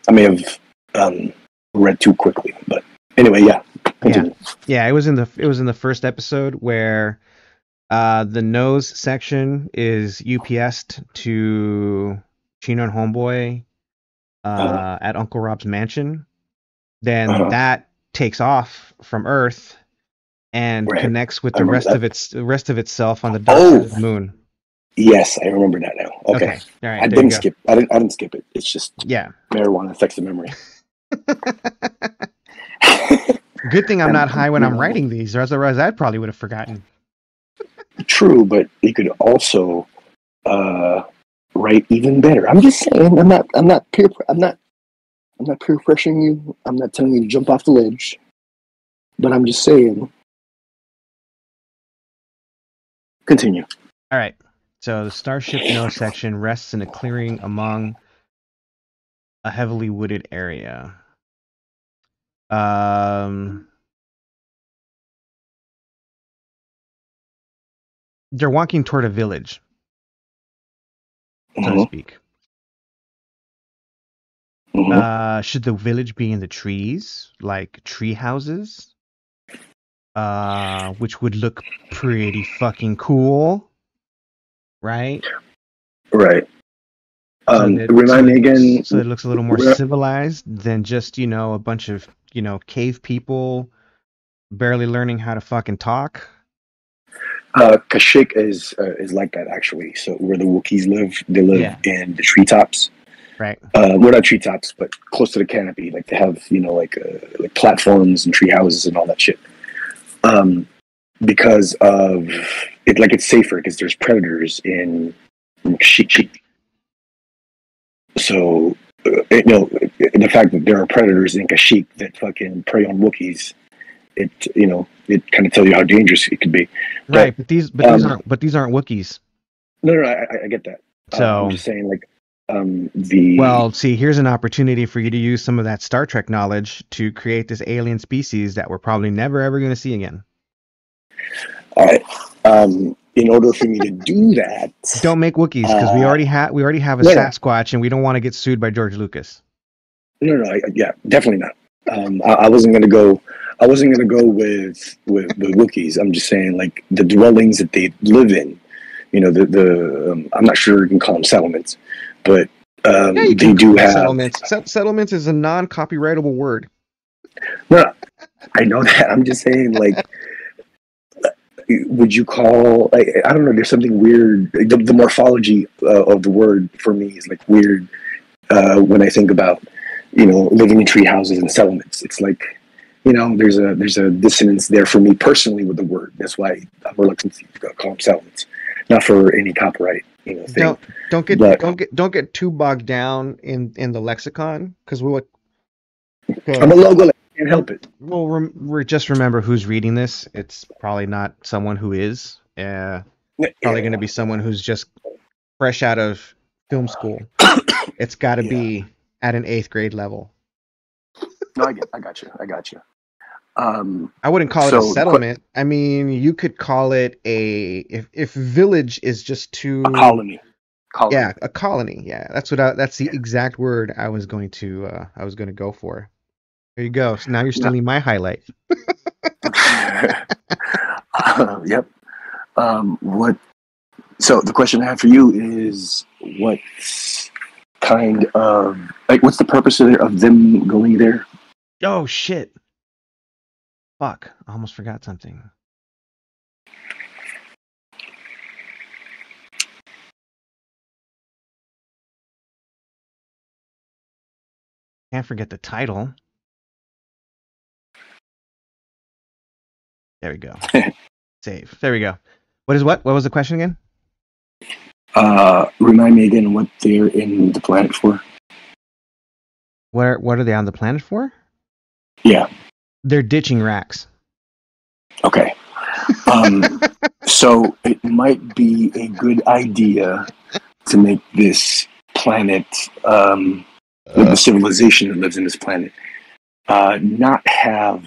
I may have read too quickly, but anyway, yeah. Yeah. Continue. Yeah. It was in the first episode where the nose section is UPS'd to Chino and Homeboy Uh, at Uncle Rob's mansion. Then uh, that takes off from Earth and right. connects with I remember that. the rest of itself on the dark side Oh, of the moon. yes, I remember that now. Okay, Okay. All right. There you go. I didn't skip it. It's just Yeah. marijuana affects the memory. Good thing I'm not high when I'm No, writing these, or otherwise I probably would have forgotten. true, but you could also uh, write even better. I'm just saying. I'm not peer pressuring you. I'm not telling you to jump off the ledge. But I'm just saying. Continue. All right. So the starship nose section rests in a clearing among a heavily wooded area. They're walking toward a village, so to Mm-hmm. speak. Mm-hmm. Should the village be in the trees, like tree houses? Which would look pretty fucking cool, right? Right. Remind me again. So it looks a little more civilized than just, a bunch of, cave people barely learning how to fucking talk. Kashyyyk is like that actually. So where the Wookiees live, they live Yeah, in the treetops. right. Well, not treetops, but close to the canopy. Like they have, like platforms and tree houses and all that shit. Because of it, like it's safer because there's predators in Kashyyyk. So, the fact that there are predators in Kashyyyk that fucking prey on Wookiees, it kind of tells you how dangerous it could be. But Right, but these aren't Wookiees. no, I get that. I'm So, just saying, like, the well, see, here's an opportunity for you to use some of that Star Trek knowledge to create this alien species that we're probably never ever going to see again. all right. In order for me to do that, Don't make Wookiees because we already have a no, no, Sasquatch and we don't want to get sued by George Lucas. yeah, definitely not. I wasn't gonna go. I wasn't gonna go with Wookiees. I'm just saying, like the dwellings that they live in. I'm not sure you can call them settlements, but Yeah, you they can call do them have. settlements. Settlements is a non-copyrightable word. No, I know that. I'm just saying, like, would you call? I don't know. There's something weird. The morphology of the word for me is like weird when I think about living in tree houses and settlements. It's like there's a dissonance there for me personally with the word. That's why I'm reluctant to call them settlements, not for any copyright thing. Don't don't get But don't get too bogged down in the lexicon because we would. I'm a Because logo. Can't help it. we're just remember who's reading this. It's probably not someone who is. Probably going to Yeah, be someone who's just fresh out of film school. It's got to yeah. be at an eighth grade level. No, I got you. I got you. I wouldn't call it a So settlement. I mean, you could call it if village is just a too. colony, Yeah, colony. a colony. Yeah, that's the exact word I was going to go for. There you go. So now you're Yeah. stealing my highlight. Yep. What? So the question I have for you is, what kind of what's the purpose of them going there? Oh shit. Fuck. I almost forgot something. Can't forget the title. There we go. Save. There we go. What? What was the question again? Remind me again what they're in the planet for. What are they on the planet for? Yeah. They're ditching racks. Okay. So it might be a good idea to make this planet, the civilization that lives in this planet, not have,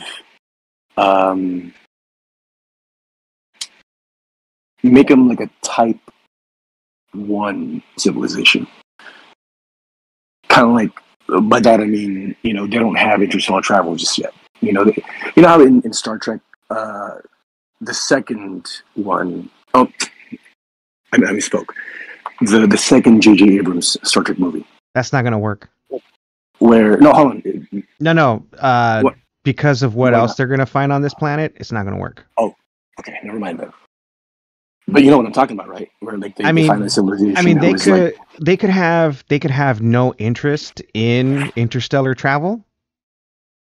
make them like a type 1 civilization. Kind of like, by that I mean, they don't have interstellar travel just yet. How in Star Trek, the second one, oh, I misspoke. The second J.J. Abrams Star Trek movie. That's not gonna work. Where, no, hold on. No. What? Because of what Why else not? they're gonna find on this planet, it's not gonna work. Oh, okay, never mind then. But you know what I'm talking about, right? Where like I they find a mean, civilization who is like, they could have no interest in interstellar travel,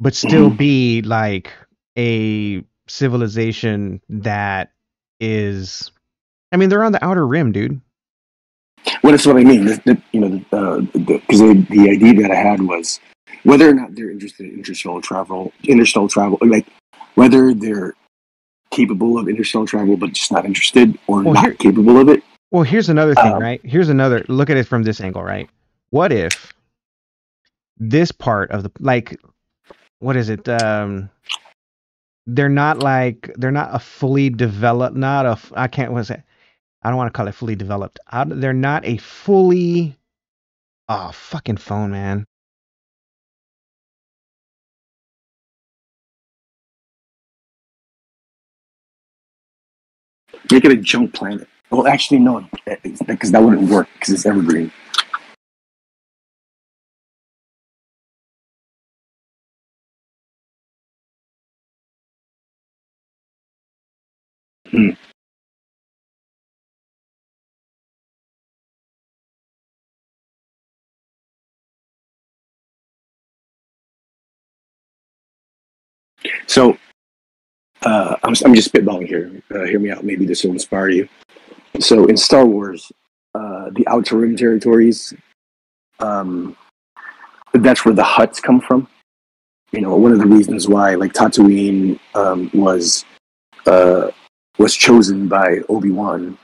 but still mhm. be like a civilization that is. I mean, they're on the outer rim, dude. Well, that's what I mean. Because the idea that I had was whether or not they're interested in interstellar travel, like whether they're capable of interstellar travel but just not interested, or Well, not capable of it. here's another thing, Um, right? Here's another look at it from this angle, right? What if this part of the like, what is it? They're not a fully developed, not a I can't what's it? I don't want to call it fully developed. They're not a fully oh fucking phone, man. Make it a junk planet. Well, actually, no, because that wouldn't work because it's evergreen. Hmm. So I'm just spitballing here. Hear me out. Maybe this will inspire you. So in Star Wars, the Outer Rim territories, um, that's where the Hutts come from. One of the reasons why like Tatooine uh, was chosen by Obi-Wan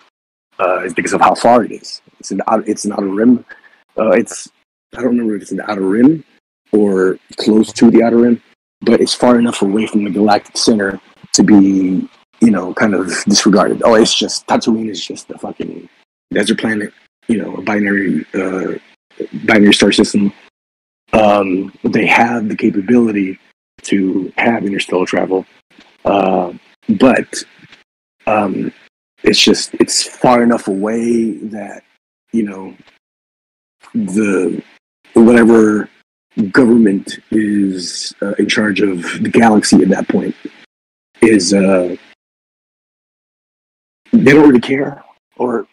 is because of how far it is. It's an outer rim. It's I don't remember if it's in the outer rim or close to the outer rim, but it's far enough away from the galactic center to be kind of disregarded. Oh, it's just Tatooine is just a fucking desert planet. A binary star system. They have the capability to have interstellar travel, but it's far enough away that the whatever government is in charge of the galaxy at that point is they don't really care, or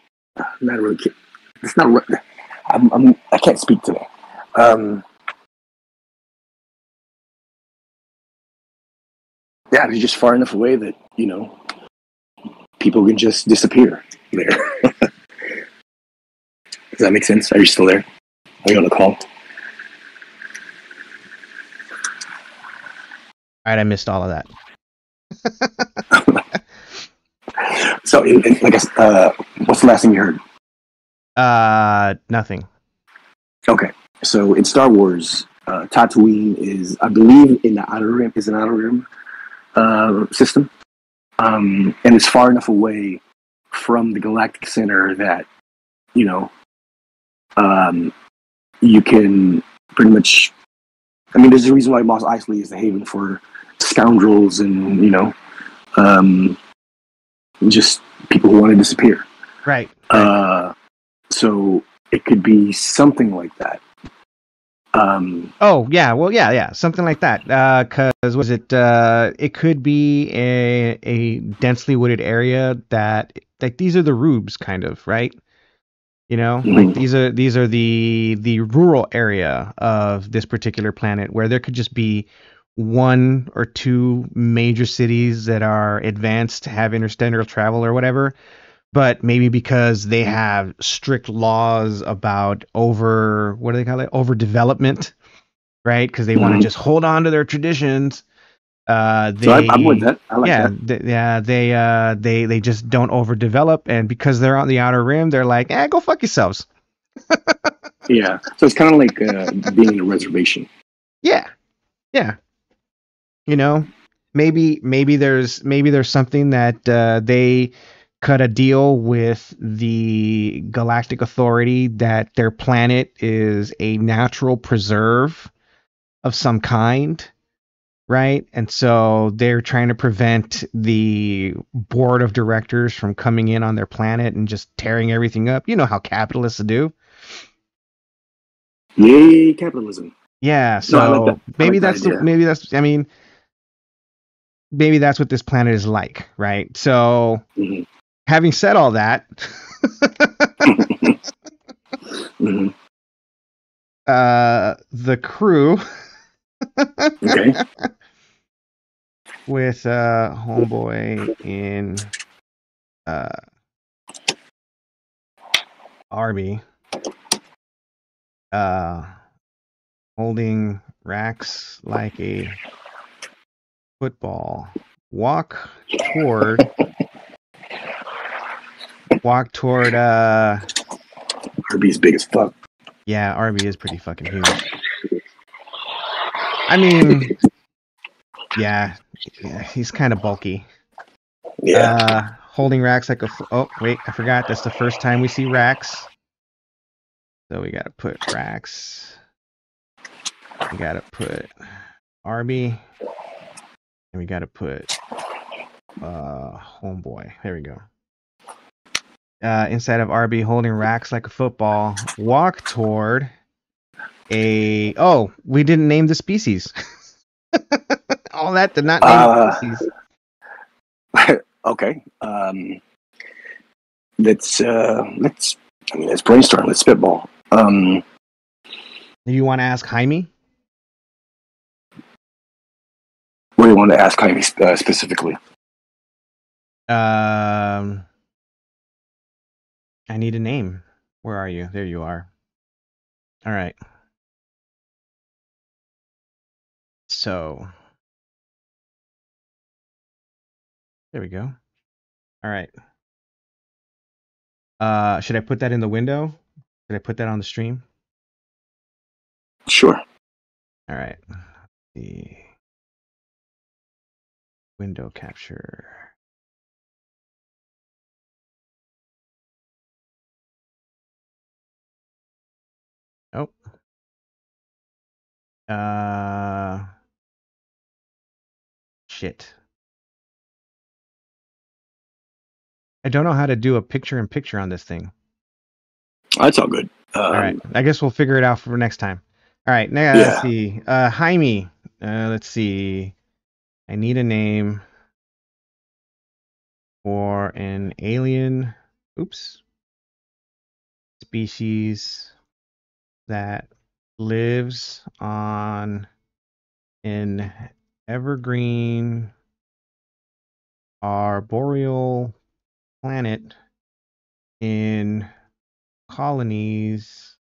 not really care. It's not. I can't speak to that. Yeah, they're just far enough away that, people can just disappear there. Does that make sense? Are you still there? Are you on the call? All right, I missed all of that. So, what's the last thing you heard? Nothing. Okay. So in Star Wars, Tatooine is, I believe, in the outer rim. Is an outer rim system, and it's far enough away from the galactic center that you know you can pretty much. I mean, there's a reason why Mos Eisley is the haven for scoundrels and um, just people who want to disappear. Right. So it could be something like that. Oh yeah, well yeah, something like that. Cause was it? It could be a densely wooded area that like these are the rubes kind of, right? Like Mhm. these are the rural area of this particular planet where there could just be one or two major cities that are advanced to have interstellar travel or whatever, but maybe because they have strict laws about what do they call it? Overdevelopment, right? Because they want to Mhm. just hold on to their traditions. So I'm with that. I like Yeah, that. they just don't overdevelop, and because they're on the outer rim, they're like, go fuck yourselves. Yeah. So it's kind of like being in a reservation. Yeah, yeah. You know, maybe there's something that they cut a deal with the Galactic Authority that their planet is a natural preserve of some kind, right? And so they're trying to prevent the board of directors from coming in on their planet and just tearing everything up. You know how capitalists do. Yay, capitalism. Yeah, No, I like that. so I like that idea. I mean, maybe that's what this planet is like, right? So, Hmm. having said all that, Hmm. the crew Okay. with homeboy in uh Arby uh holding racks like a football walk toward walk toward. Herbie's big as fuck. Yeah, Arby is pretty fucking huge. I mean, yeah, he's kind of bulky. Yeah. Holding racks like oh wait, I forgot, that's the first time we see racks, so we gotta put racks, we gotta put Arby, and we gotta put homeboy. There we go. Inside of RB, holding racks like a football, walk toward we didn't name the species. All that to not name the Uh, species. okay. Let's brainstorm. Let's spitball. Do you want to ask Jaime? What do you want to ask Jaime specifically? Um, I need a name. Where are you? There you are. All right. So there we go. All right. Should I put that in the window? Should I put that on the stream? Sure. All right. The window capture. Oh. Shit. I don't know how to do a picture in picture on this thing. That's all good. All right. I guess we'll figure it out for next time. All right. Now let's Yeah. see. Jaime. Let's see. I need a name for an alien. Oops. Species that lives on an evergreen arboreal planet in colonies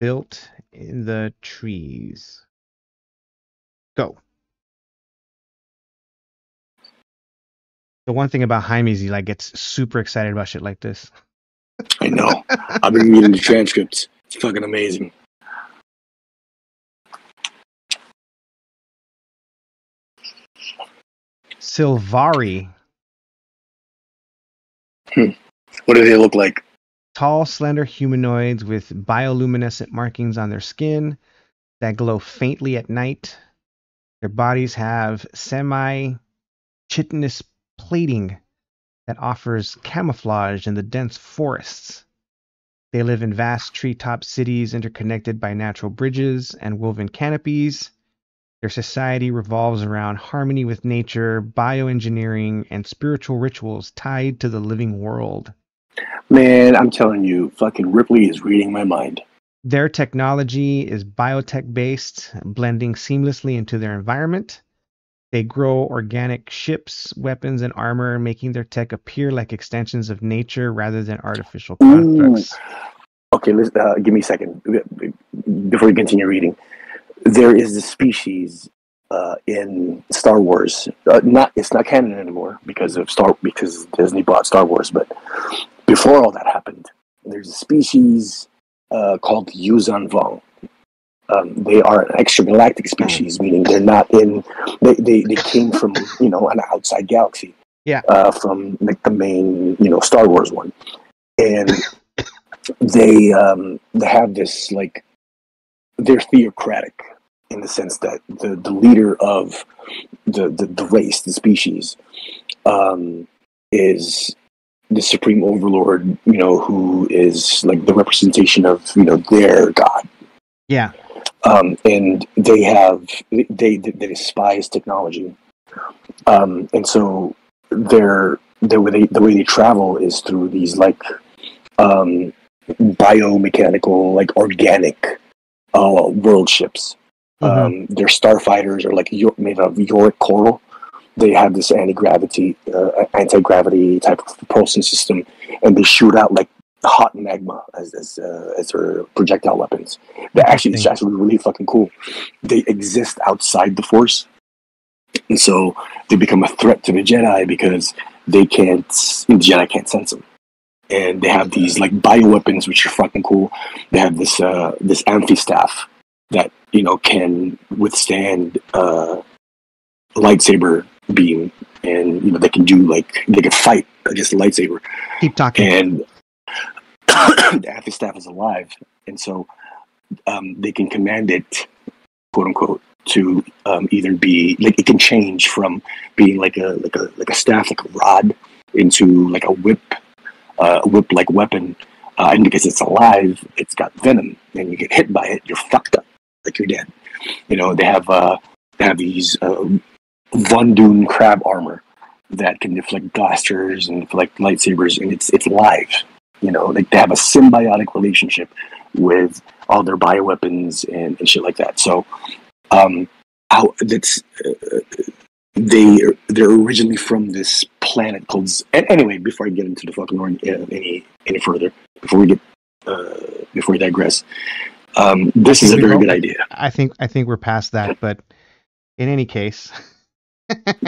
built in the trees. Go. The one thing about Jaime is he like gets super excited about shit like this. I know. I've been reading the transcripts. It's fucking amazing. Silvari. What do they look like? Tall, slender humanoids with bioluminescent markings on their skin that glow faintly at night. Their bodies have semi-chitinous plating that offers camouflage in the dense forests. They live in vast treetop cities interconnected by natural bridges and woven canopies. Their society revolves around harmony with nature, bioengineering, and spiritual rituals tied to the living world. Man, I'm telling you, fucking Ripley is reading my mind. Their technology is biotech based, blending seamlessly into their environment. They grow organic ships, weapons, and armor, making their tech appear like extensions of nature rather than artificial Ooh. constructs. Okay, let's give me a second before we continue reading. There is this species in Star Wars. It's not canon anymore because Disney bought Star Wars. But before all that happened, there's a species called Yuzan Vong. They are an extragalactic species, meaning they're not in. They came from an outside galaxy. Yeah. From like the main Star Wars one, and they have this like they're theocratic in the sense that the leader of the race, the species, is the supreme overlord, who is like the representation of their god. Yeah. And they despise technology, and so the way they travel is through these like biomechanical, like organic world ships. Their starfighters are like made of Yorick coral. They have this anti-gravity type of propulsion system, and they shoot out like hot magma as their projectile weapons. It's actually really fucking cool. They exist outside the Force, and so they become a threat to the Jedi because the Jedi can't sense them. And they have these like bioweapons, which are fucking cool. They have this amphistaff that can withstand lightsaber beam, and they can fight against the lightsaber. Keep talking. And the amphistaff is alive, and so they can command it, quote unquote, to either be like it can change from being like a staff, like a rod, into like a whip-like weapon, and because it's alive, it's got venom, and you get hit by it, you're fucked up, like you're dead. They have these Von Dune crab armor that can deflect blasters and deflect lightsabers, and it's live. Like they have a symbiotic relationship with all their bioweapons and shit like that. So, they're originally from this planet called. Anyway, before I get into the fucking lore any further, before we digress, this is a very good idea. I think we're past that, but in any case,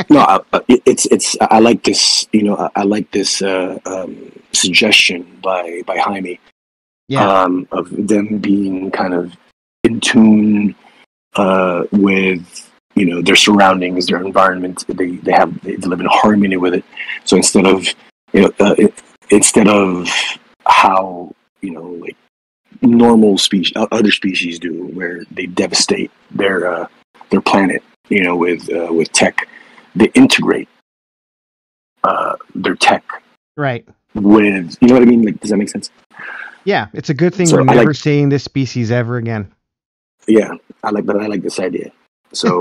no, it's I like this. I like this suggestion by Jaime. Yeah. Of them being kind of in tune with their surroundings, their environment. They live in harmony with it. So instead of how like normal species, other species do, where they devastate their planet, with tech, they integrate their tech, right, with what I mean. Like, does that make sense? Yeah, it's a good thing we're never seeing this species ever again. Yeah, I like this idea. So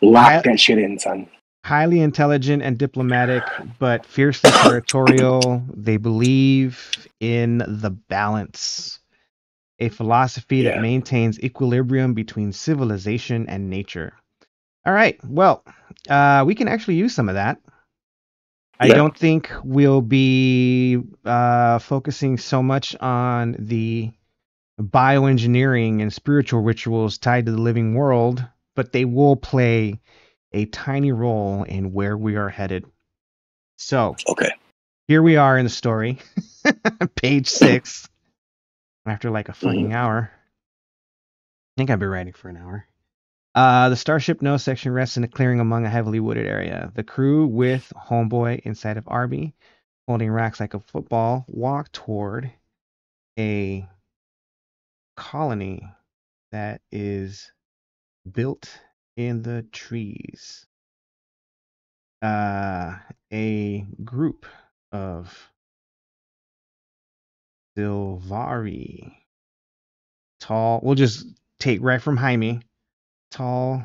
lock that shit in, son. Highly intelligent and diplomatic, but fiercely territorial. They believe in the balance, a philosophy that maintains equilibrium between civilization and nature. All right. Well, we can actually use some of that. I Yeah. don't think we'll be focusing so much on the bioengineering and spiritual rituals tied to the living world, but they will play a tiny role in where we are headed. So Okay. here we are in the story, page 6, after like a Hmm. fucking hour. I think I've been writing for an hour. The Starship No section rests in a clearing among a heavily wooded area. The crew, with Homeboy inside of Arby, holding racks like a football, walk toward a colony that is built in the trees. A group of Silvari, tall. We'll just take right from Jaime. Tall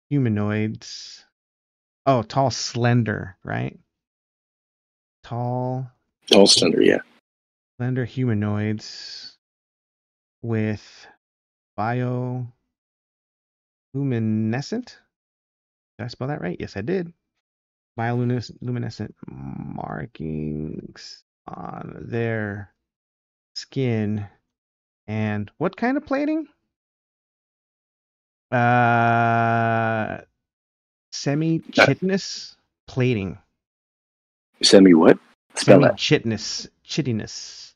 humanoids. Oh, tall, slender, right? Tall, All slender, yeah. slender humanoids with bioluminescent. Did I spell that right? Yes, I did. Bioluminescent markings on their skin. And what kind of plating? Uh, Uh, semi-chitinous plating. Semi what? Spell that. Semi-chitinous.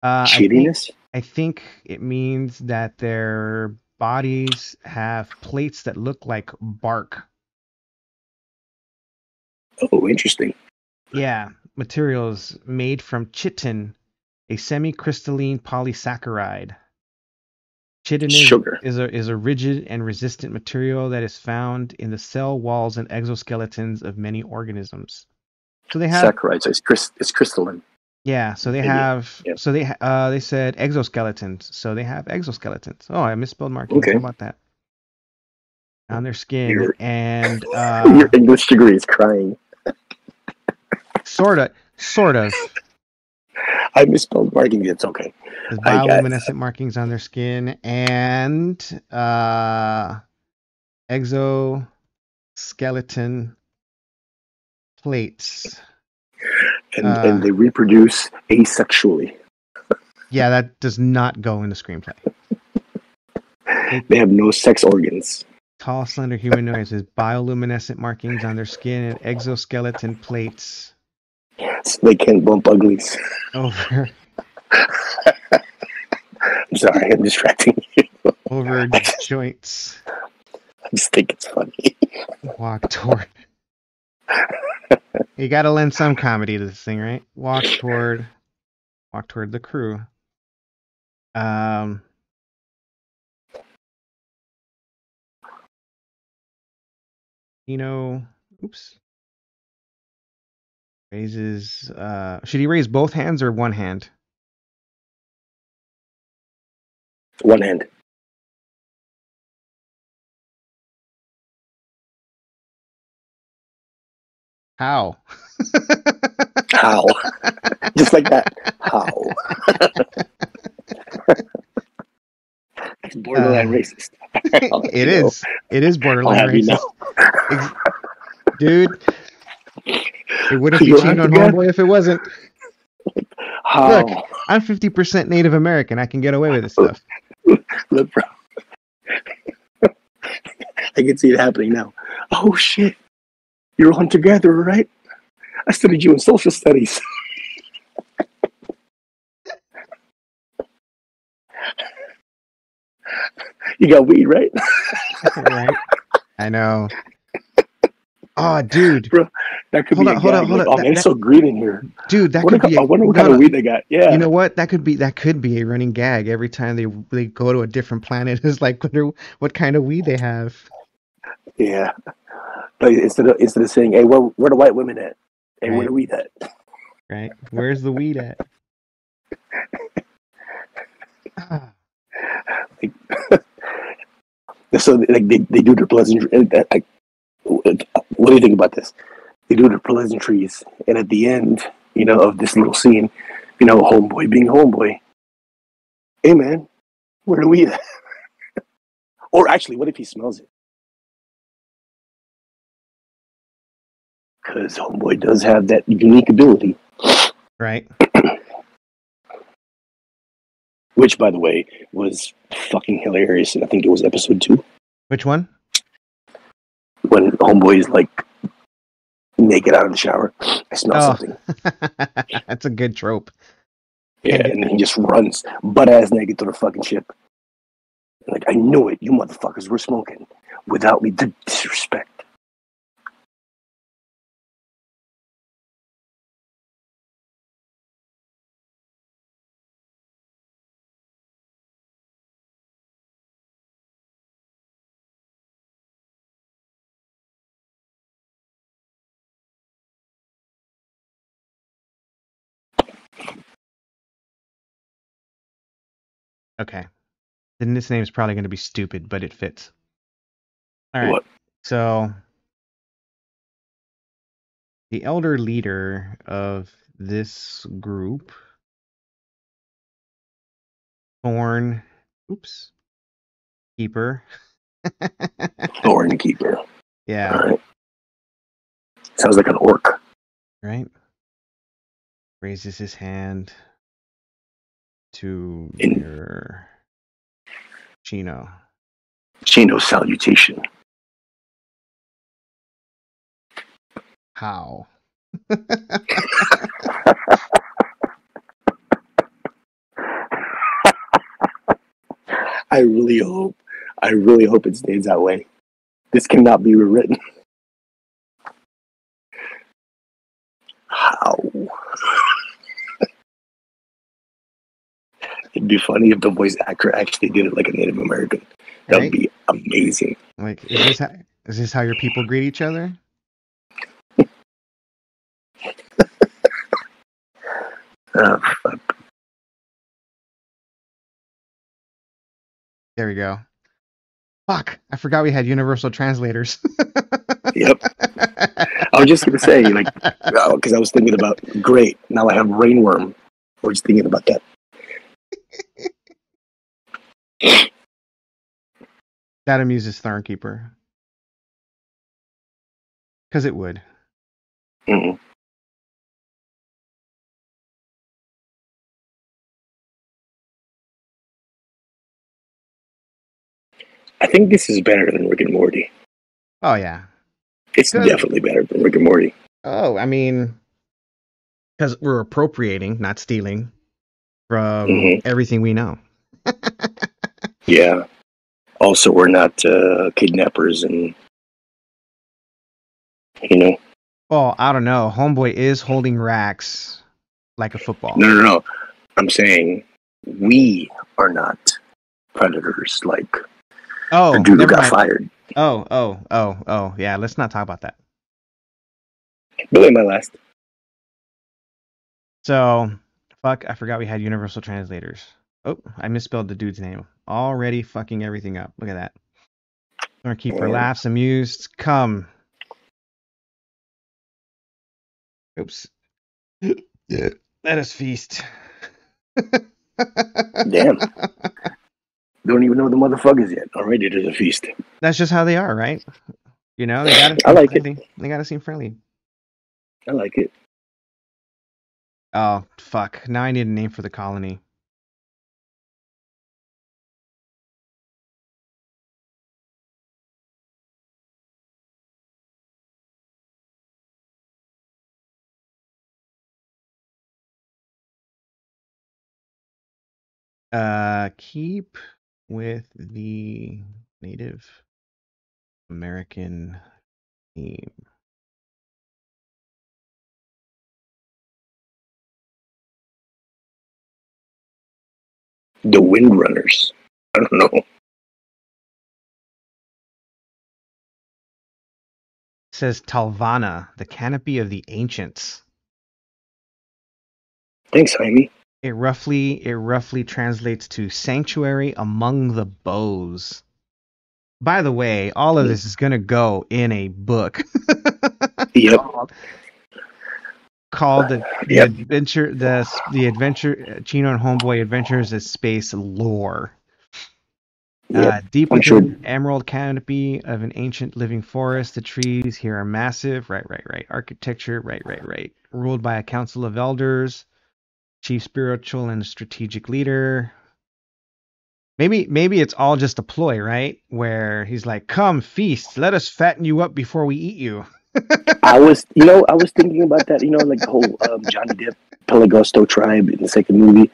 I think Shittiness? I think it means that their bodies have plates that look like bark. Oh, interesting. Yeah, materials made from chitin, a semi-crystalline polysaccharide. Chitin Sugar. is a rigid and resistant material that is found in the cell walls and exoskeletons of many organisms. So they have, Saccharides. It's crystalline. yeah. So they Maybe. have. Yeah. They said exoskeletons. So they have exoskeletons. Oh, I misspelled markings. How Okay. about that? On their skin, Your and your English degree is crying. sort of. I misspelled marking. It's okay. There's I got bioluminescent markings on their skin and exoskeleton plates. and they reproduce asexually. Yeah, that does not go in the screenplay. They have no sex organs. Tall, slender humanoids with bioluminescent markings on their skin and exoskeleton plates So they can't bump uglies. over I'm sorry, I'm distracting you. over I just, joints. I just think it's funny. Walk toward. You got to lend some comedy to this thing, right? Walk toward the crew. Um, oops. Raises. Should he raise both hands or one hand? One hand. How? How? Just like that. How? It's borderline Uh, racist. I'll have it you know. is. It is I'll borderline have you know. racist. Dude, it wouldn't be You'll cheating have to on guess. Homeboy if it wasn't. Look, How? I'm 50% Native American. I can get away with this stuff. Look, bro. I can see it happening now. Oh shit! You're on together, right? I studied you in social studies. You got weed, right? Right? I know. Oh, dude. Bro, that could Hold be a on, hold on, gag. hold Like, on. oh man, it's so green in here. Dude, that could be I wonder what kind of no. weed they got. You Yeah, know what? That could be a running gag every time they go to a different planet. Is like wonder what kind of weed they have, yeah. Like instead of saying, "Hey, where the white women at? Hey, where right? the weed at?" Right? Where's the weed at? Ah, Like, so like they do their pleasantry. Like, what do you think about this? They do their pleasantries, and at the end, of this little scene, homeboy being homeboy. Hey man, where the weed at? Or actually, what if he smells it? Because Homeboy does have that unique ability. Right. Which, by the way, was fucking hilarious. And I think it was episode 2. Which one? When Homeboy is like naked out of the shower. I smell something. That's a good trope. Yeah, and then he just runs butt ass naked to the fucking ship. Like, I knew it. You motherfuckers were smoking. Without me, the disrespect. Okay. Then this name is probably going to be stupid, but it fits. All right. What? So the elder leader of this group, Thorn, Keeper. Thorn Keeper. Yeah. All right. Sounds like an orc. Right. Raises his hand to In your Chino. Chino salutation. How? I really hope it stays that way. This cannot be rewritten. How? It'd be funny if the voice actor actually did it like a Native American. That would be amazing. Like, is this how your people greet each other? Fuck. There we go. Fuck! I forgot we had universal translators. Yep. I was just gonna say, like, because I was thinking about, great, now I have rainworm. I was thinking about that. That amuses Thornkeeper. Because it would. Mm-hmm. I think this is better than Rick and Morty. Oh, yeah. It's definitely better than Rick and Morty. Oh, I mean, because we're appropriating, not stealing, from everything we know. Yeah. Also, we're not kidnappers and, you know. Well, I don't know. Homeboy is holding racks like a football. No. I'm saying we are not predators. Like, the dude who got fired. Oh. Yeah, let's not talk about that. Really, my last. So, fuck, I forgot we had universal translators. Oh, I misspelled the dude's name. Already fucking everything up. Look at that. Thornkeeper laughs, amused. Come. Oops. Yeah. Let us feast. Damn. Don't even know the motherfuckers yet. Already there's a feast. That's just how they are, right? You know, they gotta I like friendly. it. They gotta seem friendly. I like it. Oh, fuck. Now I need a name for the colony. Keep with the Native American theme. The Windrunners. I don't know. It says Talvana, the canopy of the ancients. Thanks, Jaime. It roughly translates to sanctuary among the bows. By the way, all of this is gonna go in a book. Yep. Called the adventure the adventure Chino and Homeboy Adventures of Space Lore. Yep, Deep I'm sure. within emerald canopy of an ancient living forest, the trees here are massive. Right, right, right. Architecture. Right, right, right. Ruled by a council of elders, chief spiritual and strategic leader. Maybe it's all just a ploy, right? Where he's like, "Come feast, let us fatten you up before we eat you." I was thinking about that. Like the whole Johnny Depp Pelagosto tribe in the second movie,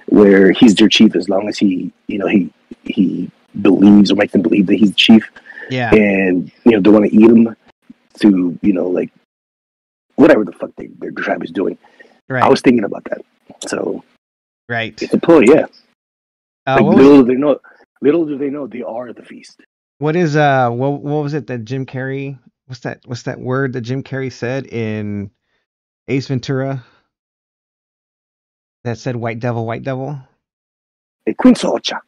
where he's their chief as long as he believes or makes them believe that he's the chief, Yeah, and they want to eat him to like whatever the fuck their tribe is doing. I right, was thinking about that. So right. it's a ploy, yeah. Like What was little do they know they are the feast. what was it that Jim Carrey? What's that word that Jim Carrey said in Ace Ventura that said "White Devil, White Devil"? E quin socia,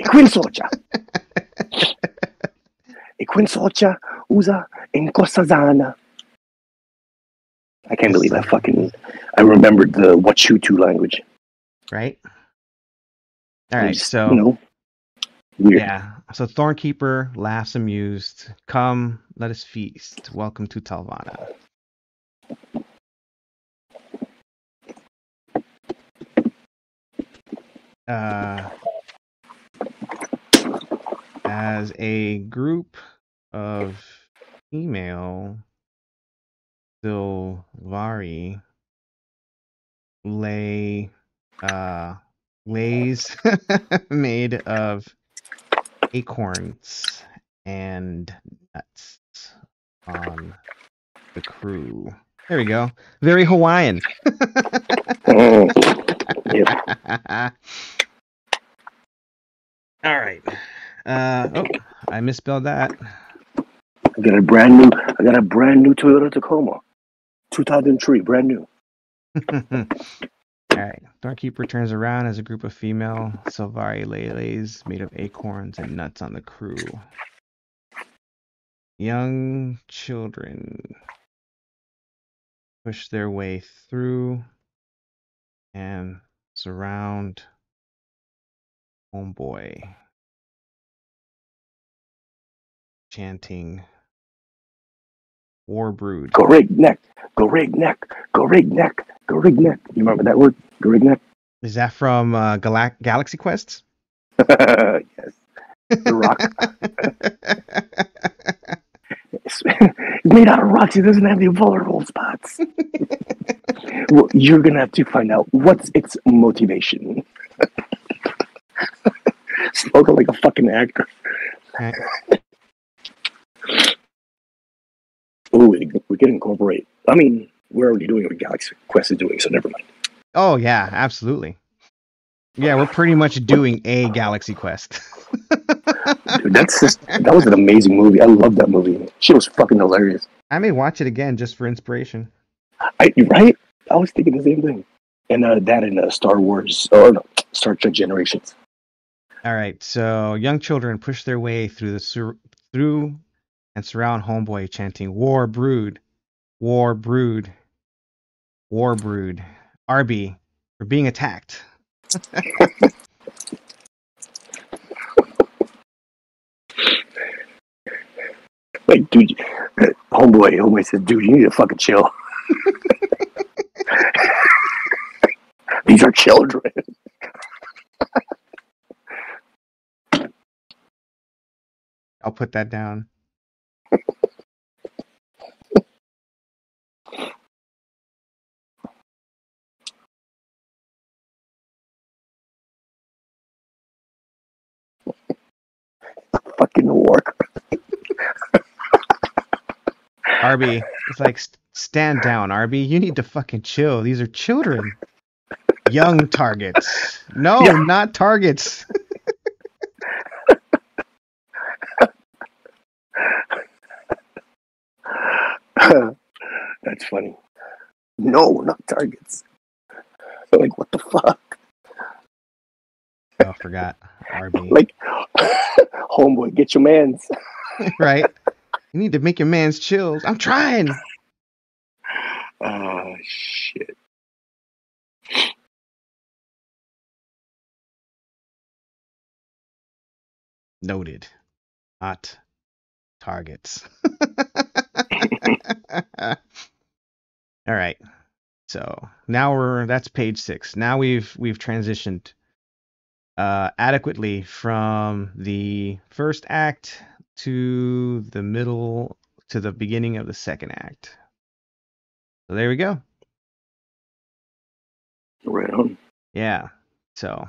e quin socia, e quin socia usa in cosa sana. I can't believe I remembered the Wachutu language. Right. All I right. just, So weird. yeah. So Thornkeeper laughs amused. Come, let us feast. Welcome to Talvana. Uh, as a group of female Silvari lay lays made of acorns and nuts on the crew. There we go. Very Hawaiian. Mm, yep. All right. Oh, I misspelled that. I got a brand new Toyota Tacoma, 2003, brand new. All right. Doorkeeper turns around as a group of female Silvari lays made of acorns and nuts on the crew. Young children push their way through and surround Homeboy, chanting War Brood. Go rig neck, go rig neck, go rig neck, go rig neck. You remember that word? Go rig neck? Is that from Galaxy Quest? Yes. The rock. It's made out of rocks. It doesn't have the vulnerable spots. Well, you're going to have to find out what's its motivation. Spoken like a fucking actor. Right. Oh, we can incorporate. I mean, we're already doing what Galaxy Quest is doing, so never mind. Oh yeah, absolutely. Yeah, we're pretty much doing a Galaxy Quest. Dude, that was an amazing movie. I love that movie. She was fucking hilarious. I may watch it again just for inspiration. Right? I was thinking the same thing. And that in Star Wars or no, Star Trek Generations. All right, so young children push their way through and surround Homeboy, chanting "War Brood, War Brood, War Brood." RB, we're being attacked. Like, dude, homeboy says, dude, you need to fucking chill. These are children. I'll put that down. Fucking war. RB, it's like stand down, RB. You need to fucking chill. These are children. Young targets. No, Yeah. not targets. That's funny. No, not targets. Like, what the fuck? Oh, forgot. RB. Like, homeboy, get your mans. Right? You need to make your man's chills. I'm trying. Oh, shit. Noted. Not targets. All right. So now that's page 6. Now we've transitioned adequately from the first act to the middle to the beginning of the second act. So there we go. Right on. Yeah. So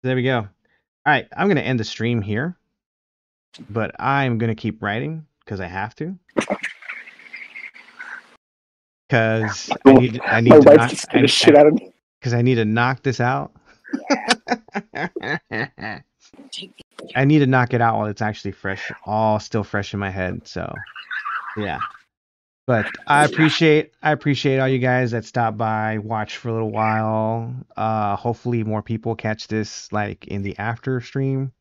there we go. All right, I'm going to end the stream here, but I'm going to keep writing because I have to. Because I My need to wife knock just scared the shit out of me. because I need to knock this out. I need to knock it out while it's actually fresh, all still fresh in my head. So yeah. But I appreciate all you guys that stopped by, watch for a little while. Hopefully more people catch this like in the after stream.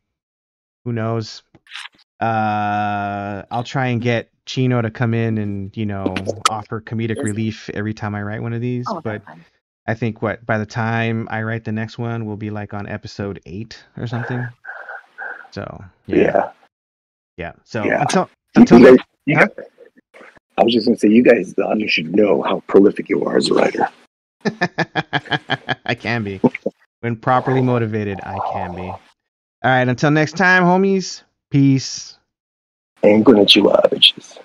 Who knows? I'll try and get Chino to come in and, offer comedic relief every time I write one of these. But I think by the time I write the next one, we'll be like on episode 8 or something. So yeah. So Yeah. until You next, guys, I was just gonna say, you guys, the audience should know how prolific you are as a writer. I can be. When properly motivated, I can be. All right, until next time, homies. Peace. And konnichiwa, bitches.